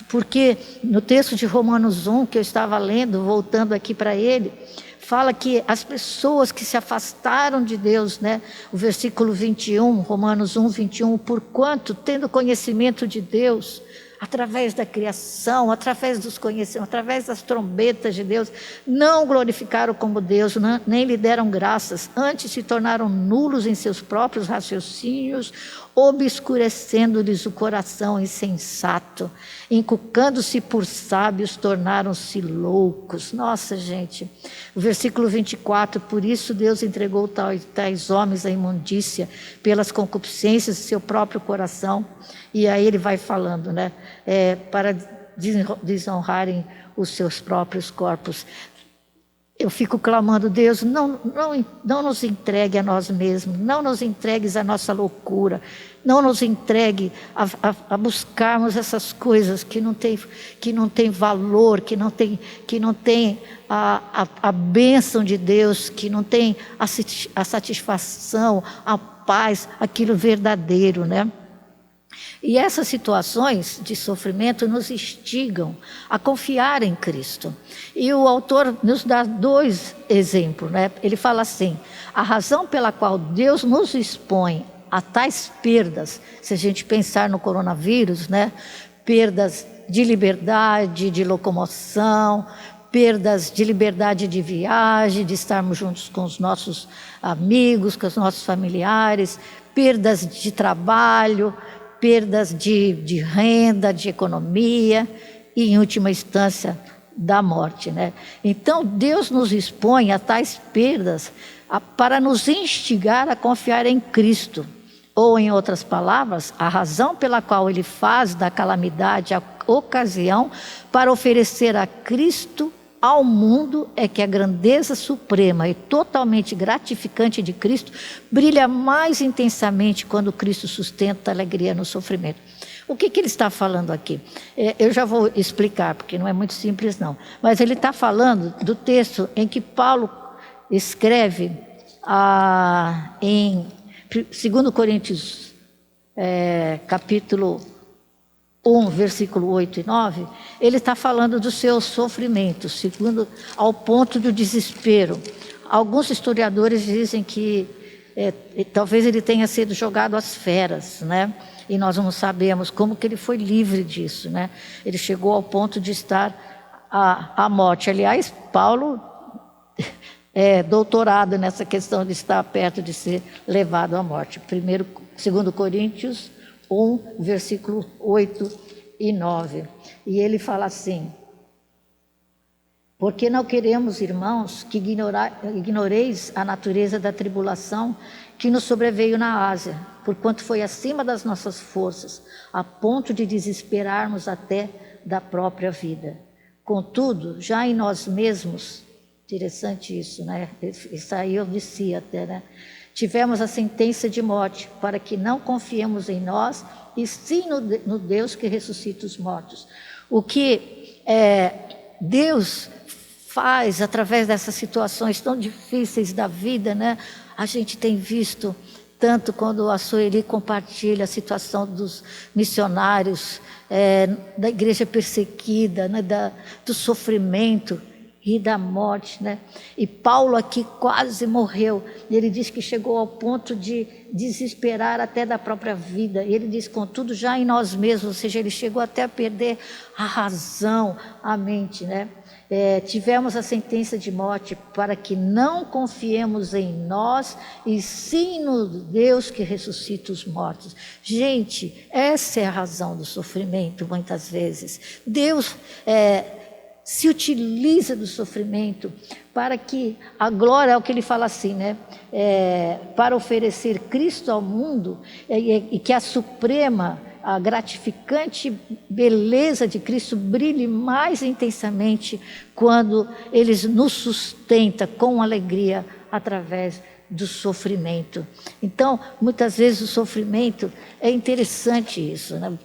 Porque no texto de Romanos 1, que eu estava lendo, voltando aqui para ele, fala que as pessoas que se afastaram de Deus, né? O versículo 21, Romanos 1, 21, porquanto, tendo conhecimento de Deus, através da criação, através dos conhecimentos, através das trombetas de Deus, não glorificaram como Deus, nem lhe deram graças, antes se tornaram nulos em seus próprios raciocínios, obscurecendo-lhes o coração insensato, encucando-se por sábios, tornaram-se loucos. Nossa, gente, o versículo 24, por isso Deus entregou tais homens à imundícia, pelas concupiscências de seu próprio coração. E aí ele vai falando, né? Para desonrarem os seus próprios corpos. Eu fico clamando, Deus, não nos entregue a nós mesmos, não nos entregues a nossa loucura, não nos entregue a buscarmos essas coisas que não tem valor, que não tem a bênção de Deus, que não tem a satisfação, a paz, aquilo verdadeiro, né? E essas situações de sofrimento nos instigam a confiar em Cristo. E o autor nos dá 2 exemplos, né? Ele fala assim, a razão pela qual Deus nos expõe a tais perdas, se a gente pensar no coronavírus, né? Perdas de liberdade, de locomoção, perdas de liberdade de viagem, de estarmos juntos com os nossos amigos, com os nossos familiares, perdas de trabalho, perdas de renda, de economia e, em última instância, da morte, né? Então, Deus nos expõe a tais perdas para nos instigar a confiar em Cristo. Ou, em outras palavras, a razão pela qual Ele faz da calamidade a ocasião para oferecer a Cristo ao mundo é que a grandeza suprema e totalmente gratificante de Cristo brilha mais intensamente quando Cristo sustenta a alegria no sofrimento. O que ele está falando aqui? Eu já vou explicar, porque não é muito simples não. Mas ele está falando do texto em que Paulo escreve em 2 Coríntios, capítulo 1, versículo 8 e 9, ele está falando do seu sofrimento, segundo ao ponto do desespero. Alguns historiadores dizem que talvez ele tenha sido jogado às feras, né? E nós não sabemos como que ele foi livre disso, né? Ele chegou ao ponto de estar à morte. Aliás, Paulo é doutorado nessa questão de estar perto de ser levado à morte. 2 Coríntios 1, versículo 8 e 9. E ele fala assim, porque não queremos, irmãos, que ignoreis a natureza da tribulação que nos sobreveio na Ásia, porquanto foi acima das nossas forças, a ponto de desesperarmos até da própria vida. Contudo, já em nós mesmos, interessante isso, né? Isso aí eu disse até, né? Tivemos a sentença de morte, para que não confiemos em nós, e sim no Deus que ressuscita os mortos. O que Deus faz através dessas situações tão difíceis da vida, né? A gente tem visto, tanto quando a Sueli compartilha a situação dos missionários, da igreja perseguida, né? Do sofrimento e da morte, né? E Paulo aqui quase morreu, e ele diz que chegou ao ponto de desesperar até da própria vida, e ele diz, contudo, já em nós mesmos, ou seja, ele chegou até a perder a razão, a mente, né? Tivemos a sentença de morte para que não confiemos em nós, e sim no Deus que ressuscita os mortos. Gente, essa é a razão do sofrimento, muitas vezes. Deus se utiliza do sofrimento para que a glória, é o que ele fala assim, né? Para oferecer Cristo ao mundo, e que a suprema, a gratificante beleza de Cristo brilhe mais intensamente quando Ele nos sustenta com alegria através do sofrimento. Então, muitas vezes o sofrimento, é interessante isso, né?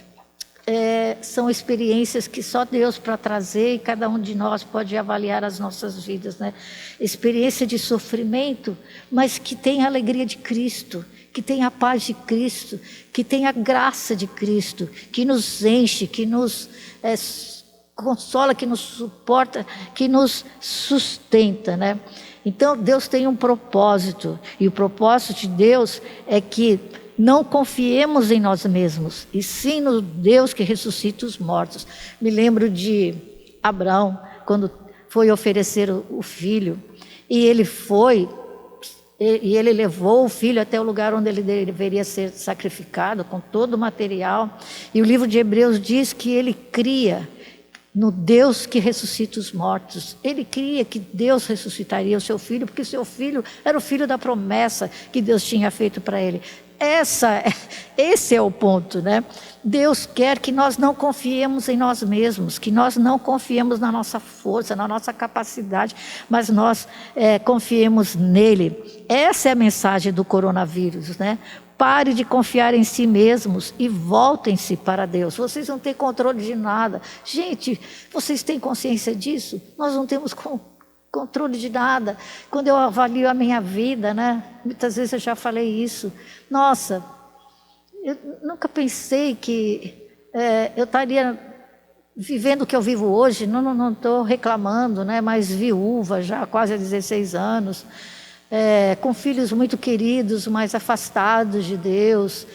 São experiências que só Deus para trazer, e cada um de nós pode avaliar as nossas vidas, né? Experiência de sofrimento, mas que tem a alegria de Cristo, que tem a paz de Cristo, que tem a graça de Cristo, que nos enche, que nos consola, que nos suporta, que nos sustenta, né? Então Deus tem um propósito, e o propósito de Deus é que não confiemos em nós mesmos, e sim no Deus que ressuscita os mortos. Me lembro de Abraão, quando foi oferecer o filho, e ele levou o filho até o lugar onde ele deveria ser sacrificado, com todo o material. E o livro de Hebreus diz que ele cria no Deus que ressuscita os mortos. Ele cria que Deus ressuscitaria o seu filho, porque seu filho era o filho da promessa que Deus tinha feito para ele. Esse é o ponto, né? Deus quer que nós não confiemos em nós mesmos, que nós não confiemos na nossa força, na nossa capacidade, mas nós confiemos nele. Essa é a mensagem do coronavírus, né? Pare de confiar em si mesmos e voltem-se para Deus. Vocês não têm controle de nada. Gente, vocês têm consciência disso? Nós não temos controle de nada. Quando eu avalio a minha vida, né? Muitas vezes eu já falei isso. Nossa, eu nunca pensei que eu estaria vivendo o que eu vivo hoje. Não estou reclamando, né? Mas viúva já há quase 16 anos. Com filhos muito queridos, mas afastados de Deus,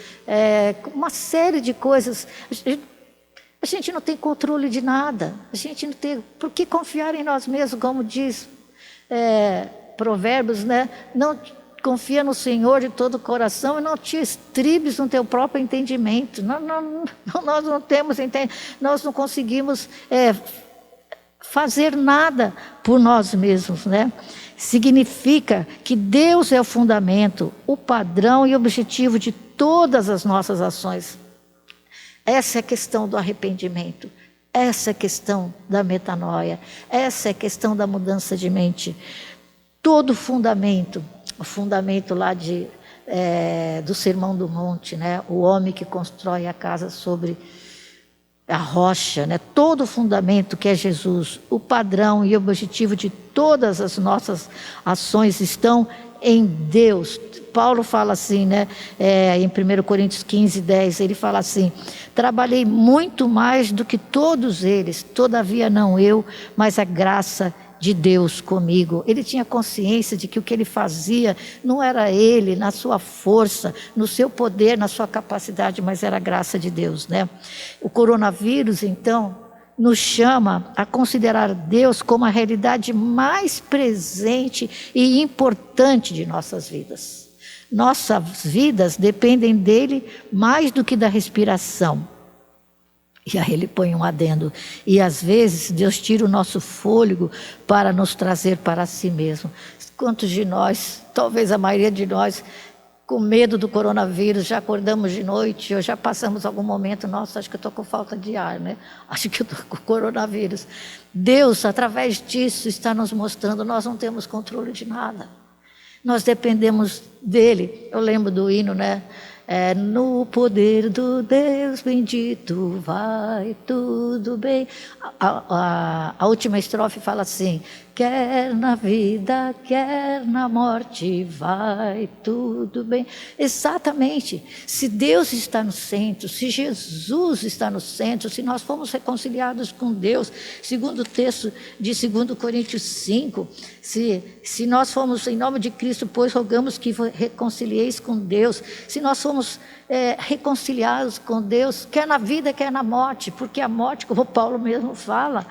uma série de coisas. A gente não tem controle de nada, a gente não tem por que confiar em nós mesmos, como diz Provérbios, né? Não confia no Senhor de todo o coração e não te estribes no teu próprio entendimento. Nós não temos entendimento, nós não conseguimos fazer nada por nós mesmos, né? Significa que Deus é o fundamento, o padrão e objetivo de todas as nossas ações. Essa é a questão do arrependimento, essa é a questão da metanoia, essa é a questão da mudança de mente. Todo o fundamento lá do Sermão do Monte, né? O homem que constrói a casa sobre a rocha, né? Todo o fundamento que é Jesus, o padrão e objetivo de todas as nossas ações estão em Deus. Paulo fala assim, né? Em 1 Coríntios 15, 10, ele fala assim: trabalhei muito mais do que todos eles, todavia não eu, mas a graça de Deus comigo. Ele tinha consciência de que o que ele fazia não era ele, na sua força, no seu poder, na sua capacidade, mas era a graça de Deus, né? O coronavírus, então, nos chama a considerar Deus como a realidade mais presente e importante de nossas vidas. Nossas vidas dependem dele mais do que da respiração. E aí ele põe um adendo. E às vezes Deus tira o nosso fôlego para nos trazer para si mesmo. Quantos de nós, talvez a maioria de nós, com medo do coronavírus, já acordamos de noite, ou já passamos algum momento, nossa, acho que eu estou com falta de ar, né? Acho que eu estou com coronavírus. Deus, através disso, está nos mostrando, nós não temos controle de nada. Nós dependemos dele. Eu lembro do hino, né? No poder do Deus bendito vai tudo bem. A última estrofe fala assim: quer na vida, quer na morte, vai tudo bem. Exatamente. Se Deus está no centro, se Jesus está no centro, se nós fomos reconciliados com Deus, segundo o texto de 2 Coríntios 5, se nós fomos, em nome de Cristo, pois rogamos que reconcilieis com Deus, se nós fomos reconciliados com Deus, quer na vida, quer na morte, porque a morte, como Paulo mesmo fala,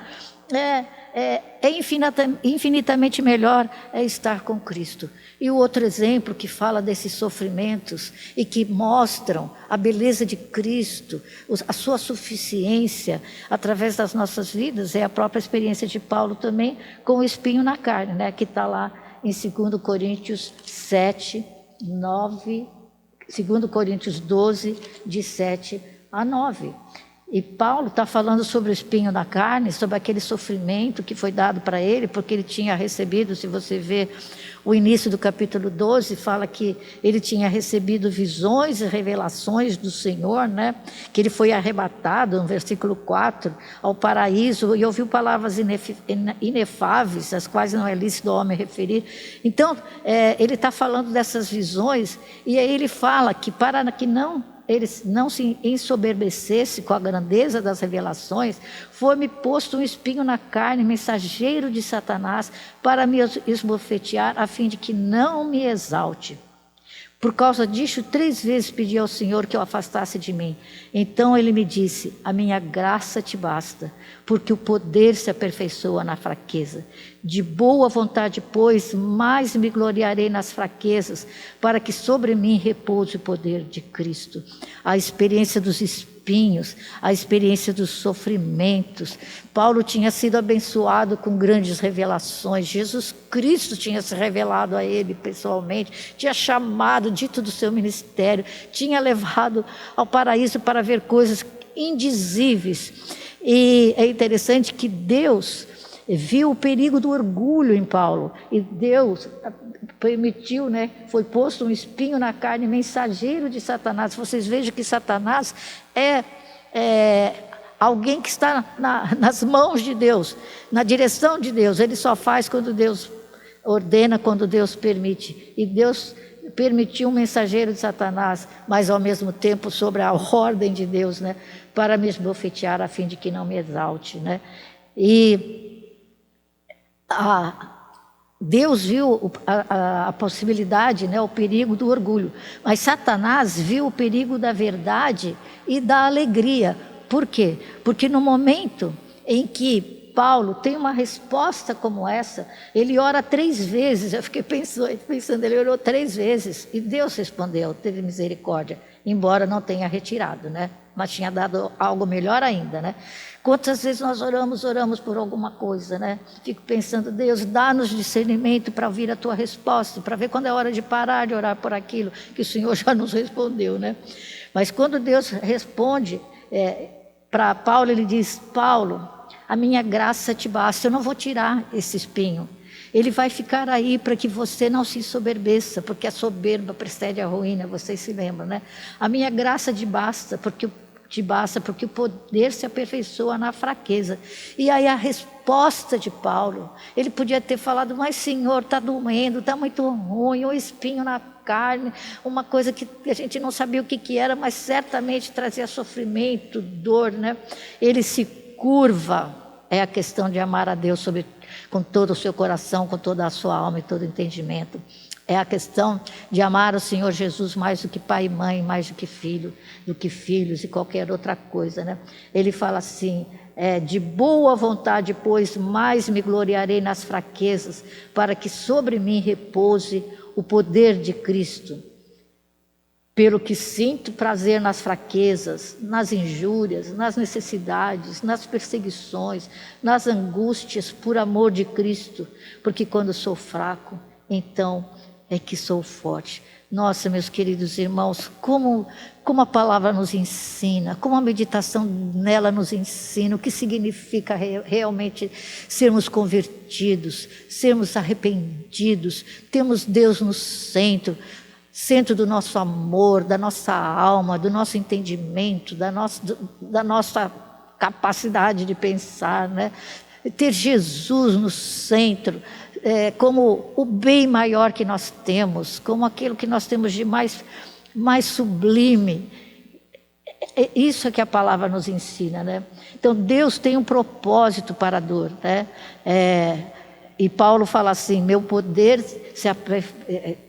infinitamente melhor estar com Cristo. E o outro exemplo que fala desses sofrimentos e que mostram a beleza de Cristo, a sua suficiência através das nossas vidas, é a própria experiência de Paulo também com o espinho na carne, né? Que está lá em 2 Coríntios 7, 9, 2 Coríntios 12, de 7 a 9. E Paulo está falando sobre o espinho na carne, sobre aquele sofrimento que foi dado para ele, porque ele tinha recebido, se você vê o início do capítulo 12, fala que ele tinha recebido visões e revelações do Senhor, né? Que ele foi arrebatado, no versículo 4, ao paraíso, e ouviu palavras inefáveis, as quais não é lícito ao homem referir. Então, ele está falando dessas visões, e aí ele fala que para que ele não se ensoberbecesse com a grandeza das revelações, foi-me posto um espinho na carne, mensageiro de Satanás, para me esbofetear, a fim de que não me exalte. Por causa disso, 3 vezes pedi ao Senhor que o afastasse de mim. Então ele me disse: a minha graça te basta, porque o poder se aperfeiçoa na fraqueza. De boa vontade, pois, mais me gloriarei nas fraquezas, para que sobre mim repouse o poder de Cristo. A experiência dos espinhos, a experiência dos sofrimentos. Paulo tinha sido abençoado com grandes revelações. Jesus Cristo tinha se revelado a ele pessoalmente, tinha chamado, dito do seu ministério, tinha levado ao paraíso para ver coisas indizíveis. E é interessante que Deus viu o perigo do orgulho em Paulo, e Deus permitiu, foi posto um espinho na carne, mensageiro de Satanás. Vocês vejam que Satanás é alguém que está nas mãos de Deus, na direção de Deus. Ele só faz quando Deus ordena, quando Deus permite. E Deus permitiu um mensageiro de Satanás, mas ao mesmo tempo sobre a ordem de Deus, para me esbofetear a fim de que não me exalte, E Deus viu a possibilidade, o perigo do orgulho, mas Satanás viu o perigo da verdade e da alegria. Por quê? Porque no momento em que Paulo tem uma resposta como essa, ele ora 3 vezes. Eu fiquei pensando, ele orou 3 vezes e Deus respondeu, teve misericórdia, embora não tenha retirado, mas tinha dado algo melhor ainda, Quantas vezes nós oramos por alguma coisa, Fico pensando: Deus, dá-nos discernimento para ouvir a tua resposta, para ver quando é hora de parar de orar por aquilo que o Senhor já nos respondeu, Mas quando Deus responde para Paulo, ele diz: Paulo, a minha graça te basta, eu não vou tirar esse espinho. Ele vai ficar aí para que você não se ensoberbeça, porque a soberba precede a ruína, vocês se lembram, A minha graça te basta, porque o poder se aperfeiçoa na fraqueza. E aí a resposta de Paulo, ele podia ter falado: mas Senhor, está doendo, está muito ruim, um espinho na carne, uma coisa que a gente não sabia o que era, mas certamente trazia sofrimento, dor, Ele se curva. É a questão de amar a Deus com todo o seu coração, com toda a sua alma e todo o entendimento. É a questão de amar o Senhor Jesus mais do que pai e mãe, mais do que filhos e qualquer outra coisa, Ele fala assim: de boa vontade, pois, mais me gloriarei nas fraquezas, para que sobre mim repouse o poder de Cristo. Pelo que sinto prazer nas fraquezas, nas injúrias, nas necessidades, nas perseguições, nas angústias, por amor de Cristo, porque quando sou fraco, então é que sou forte. Nossa, meus queridos irmãos, como a palavra nos ensina, como a meditação nela nos ensina, o que significa realmente sermos convertidos, sermos arrependidos, temos Deus no centro do nosso amor, da nossa alma, do nosso entendimento, da nossa capacidade de pensar, Ter Jesus no centro, como o bem maior que nós temos, como aquilo que nós temos de mais sublime. Isso é que a palavra nos ensina, Então Deus tem um propósito para a dor, E Paulo fala assim: meu poder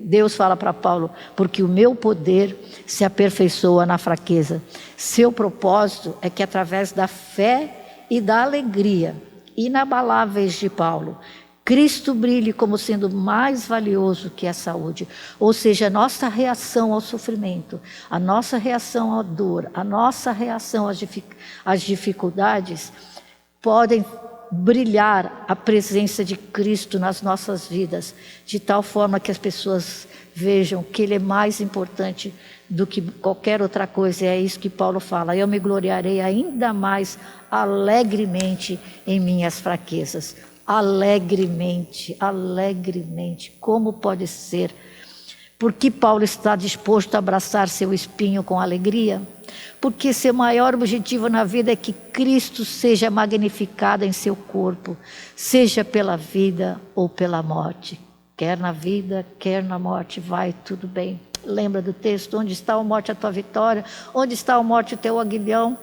Deus fala para Paulo: porque o meu poder se aperfeiçoa na fraqueza. Seu propósito é que através da fé e da alegria inabaláveis de Paulo, Cristo brilhe como sendo mais valioso que a saúde. Ou seja, a nossa reação ao sofrimento, a nossa reação à dor, a nossa reação às dificuldades podem brilhar a presença de Cristo nas nossas vidas, de tal forma que as pessoas vejam que Ele é mais importante do que qualquer outra coisa. E é isso que Paulo fala: eu me gloriarei ainda mais alegremente em minhas fraquezas. Alegremente, como pode ser? Por que Paulo está disposto a abraçar seu espinho com alegria? Porque seu maior objetivo na vida é que Cristo seja magnificado em seu corpo, seja pela vida ou pela morte. Quer na vida, quer na morte, vai tudo bem. Lembra do texto: onde está a morte a tua vitória? Onde está a morte o teu aguilhão?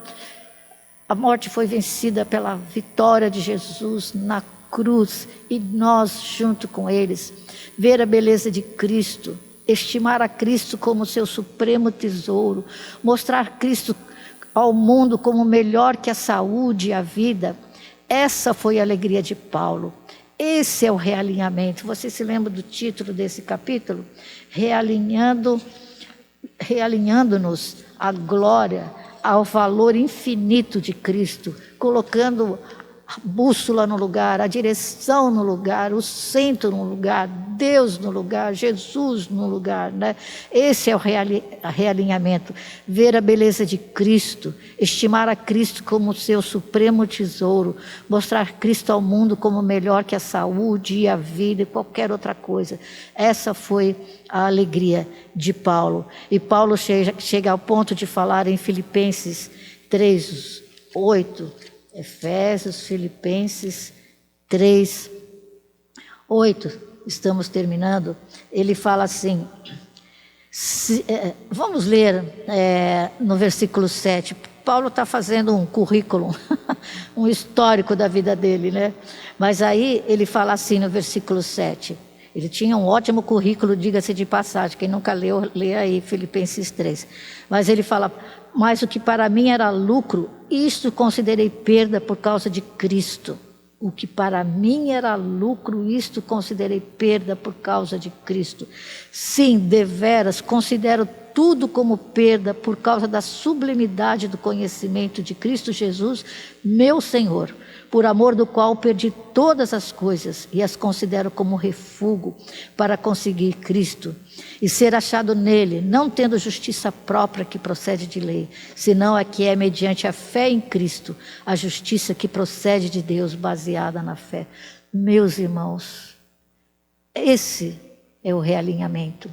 A morte foi vencida pela vitória de Jesus na cruz, e nós junto com eles. Ver a beleza de Cristo estimar a Cristo como seu supremo tesouro, mostrar Cristo ao mundo como melhor que a saúde e a vida. Essa foi a alegria de Paulo. Esse é o realinhamento. Você se lembra do título desse capítulo? Realinhando-nos à glória, ao valor infinito de Cristo, colocando a bússola no lugar, a direção no lugar, o centro no lugar, Deus no lugar, Jesus no lugar, né? Esse é o realinhamento. Ver a beleza de Cristo, estimar a Cristo como seu supremo tesouro, mostrar Cristo ao mundo como melhor que a saúde e a vida e qualquer outra coisa. Essa foi a alegria de Paulo. E Paulo chega ao ponto de falar em Filipenses 3:8, Efésios, Filipenses 3:8, estamos terminando. Ele fala assim, vamos ler no versículo 7. Paulo está fazendo um currículo, um histórico da vida dele, né? Mas aí ele fala assim no versículo 7. Ele tinha um ótimo currículo, diga-se de passagem. Quem nunca leu, lê aí Filipenses 3. Mas ele fala, mas o que para mim era lucro, isto considerei perda por causa de Cristo. O que para mim era lucro, isto considerei perda por causa de Cristo. Sim, deveras, considero tudo como perda por causa da sublimidade do conhecimento de Cristo Jesus, meu Senhor, por amor do qual perdi todas as coisas e as considero como refúgio para conseguir Cristo e ser achado nele, não tendo justiça própria que procede de lei, senão a que é mediante a fé em Cristo, a justiça que procede de Deus baseada na fé. Meus irmãos, esse é o realinhamento,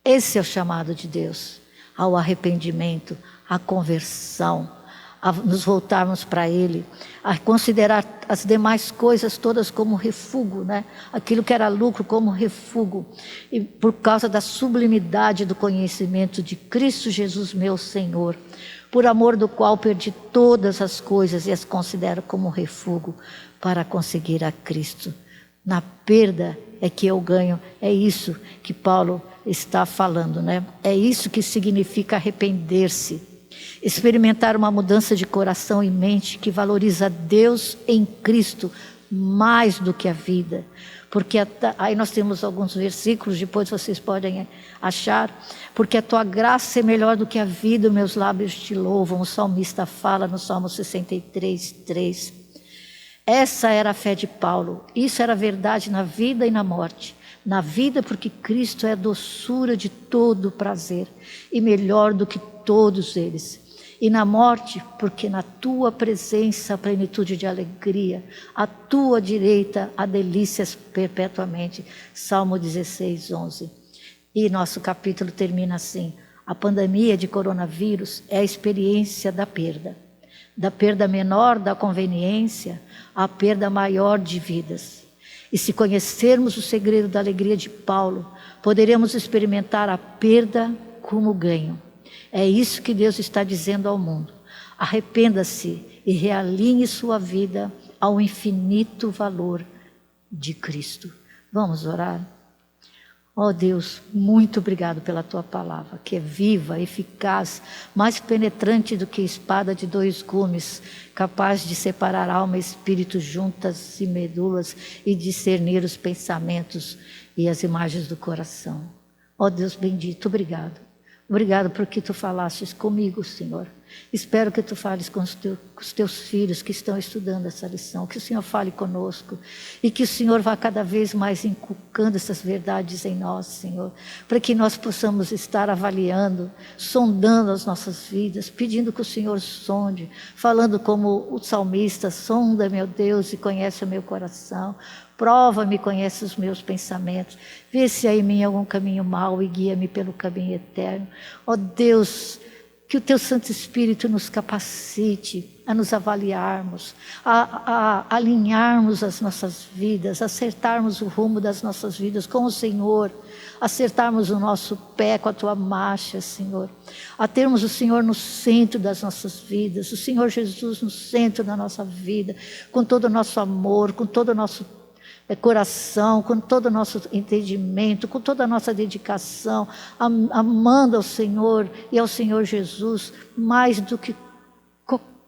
esse é o chamado de Deus ao arrependimento, à conversão, a nos voltarmos para Ele, a considerar as demais coisas todas como refúgio, né? Aquilo que era lucro como refúgio, e por causa da sublimidade do conhecimento de Cristo Jesus, meu Senhor, por amor do qual perdi todas as coisas e as considero como refúgio para conseguir a Cristo. Na perda é que eu ganho, é isso que Paulo está falando, né? É isso que significa arrepender-se. Experimentar uma mudança de coração e mente que valoriza Deus em Cristo mais do que a vida. Porque aí nós temos alguns versículos, depois vocês podem achar. Porque a tua graça é melhor do que a vida, meus lábios te louvam. O salmista fala no Salmo 63:3. Essa era a fé de Paulo. Isso era verdade na vida e na morte. Na vida, porque Cristo é a doçura de todo prazer e melhor do que todos eles. E na morte, porque na tua presença a plenitude de alegria, à tua direita há delícias perpetuamente. Salmo 16:11. E nosso capítulo termina assim: a pandemia de coronavírus é a experiência da perda menor da conveniência à perda maior de vidas. E se conhecermos o segredo da alegria de Paulo, poderemos experimentar a perda como ganho. É isso que Deus está dizendo ao mundo. Arrependa-se e realinhe sua vida ao infinito valor de Cristo. Vamos orar? Ó Deus, muito obrigado pela tua palavra, que é viva, eficaz, mais penetrante do que espada de 2 gumes, capaz de separar alma e espírito juntas e medulas e discernir os pensamentos e as imagens do coração. Ó Deus bendito, obrigado. Obrigado porque tu falastes comigo, Senhor. Espero que tu fales com os teus filhos que estão estudando essa lição, que o Senhor fale conosco e que o Senhor vá cada vez mais inculcando essas verdades em nós, Senhor, para que nós possamos estar avaliando, sondando as nossas vidas, pedindo que o Senhor sonde, falando como o salmista: sonda, meu Deus, e conhece o meu coração. Prova-me, conhece os meus pensamentos. Vê se há em mim algum caminho mau e guia-me pelo caminho eterno. Ó Deus, que o teu Santo Espírito nos capacite a nos avaliarmos, a alinharmos as nossas vidas, acertarmos o rumo das nossas vidas com o Senhor, acertarmos o nosso pé com a tua marcha, Senhor, a termos o Senhor no centro das nossas vidas, o Senhor Jesus no centro da nossa vida, com todo o nosso amor, com todo o nosso coração, com todo o nosso entendimento, com toda a nossa dedicação, amando ao Senhor e ao Senhor Jesus, mais do que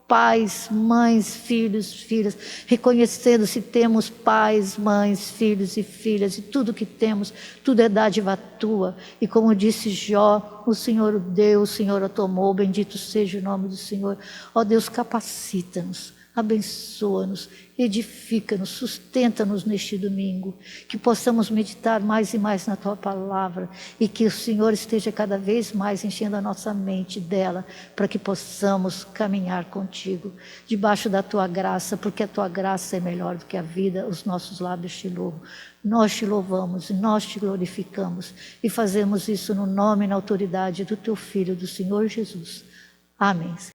pais, mães, filhos, filhas, reconhecendo se temos pais, mães, filhos e filhas, e tudo que temos, tudo é dádiva tua. E como disse Jó, o Senhor o deu, o Senhor o tomou, bendito seja o nome do Senhor. Ó Deus, capacita-nos, abençoa-nos, edifica-nos, sustenta-nos neste domingo, que possamos meditar mais e mais na Tua Palavra e que o Senhor esteja cada vez mais enchendo a nossa mente dela, para que possamos caminhar contigo, debaixo da Tua graça, porque a Tua graça é melhor do que a vida. Os nossos lábios te louvam, nós te louvamos e nós te glorificamos e fazemos isso no nome e na autoridade do Teu Filho, do Senhor Jesus. Amém.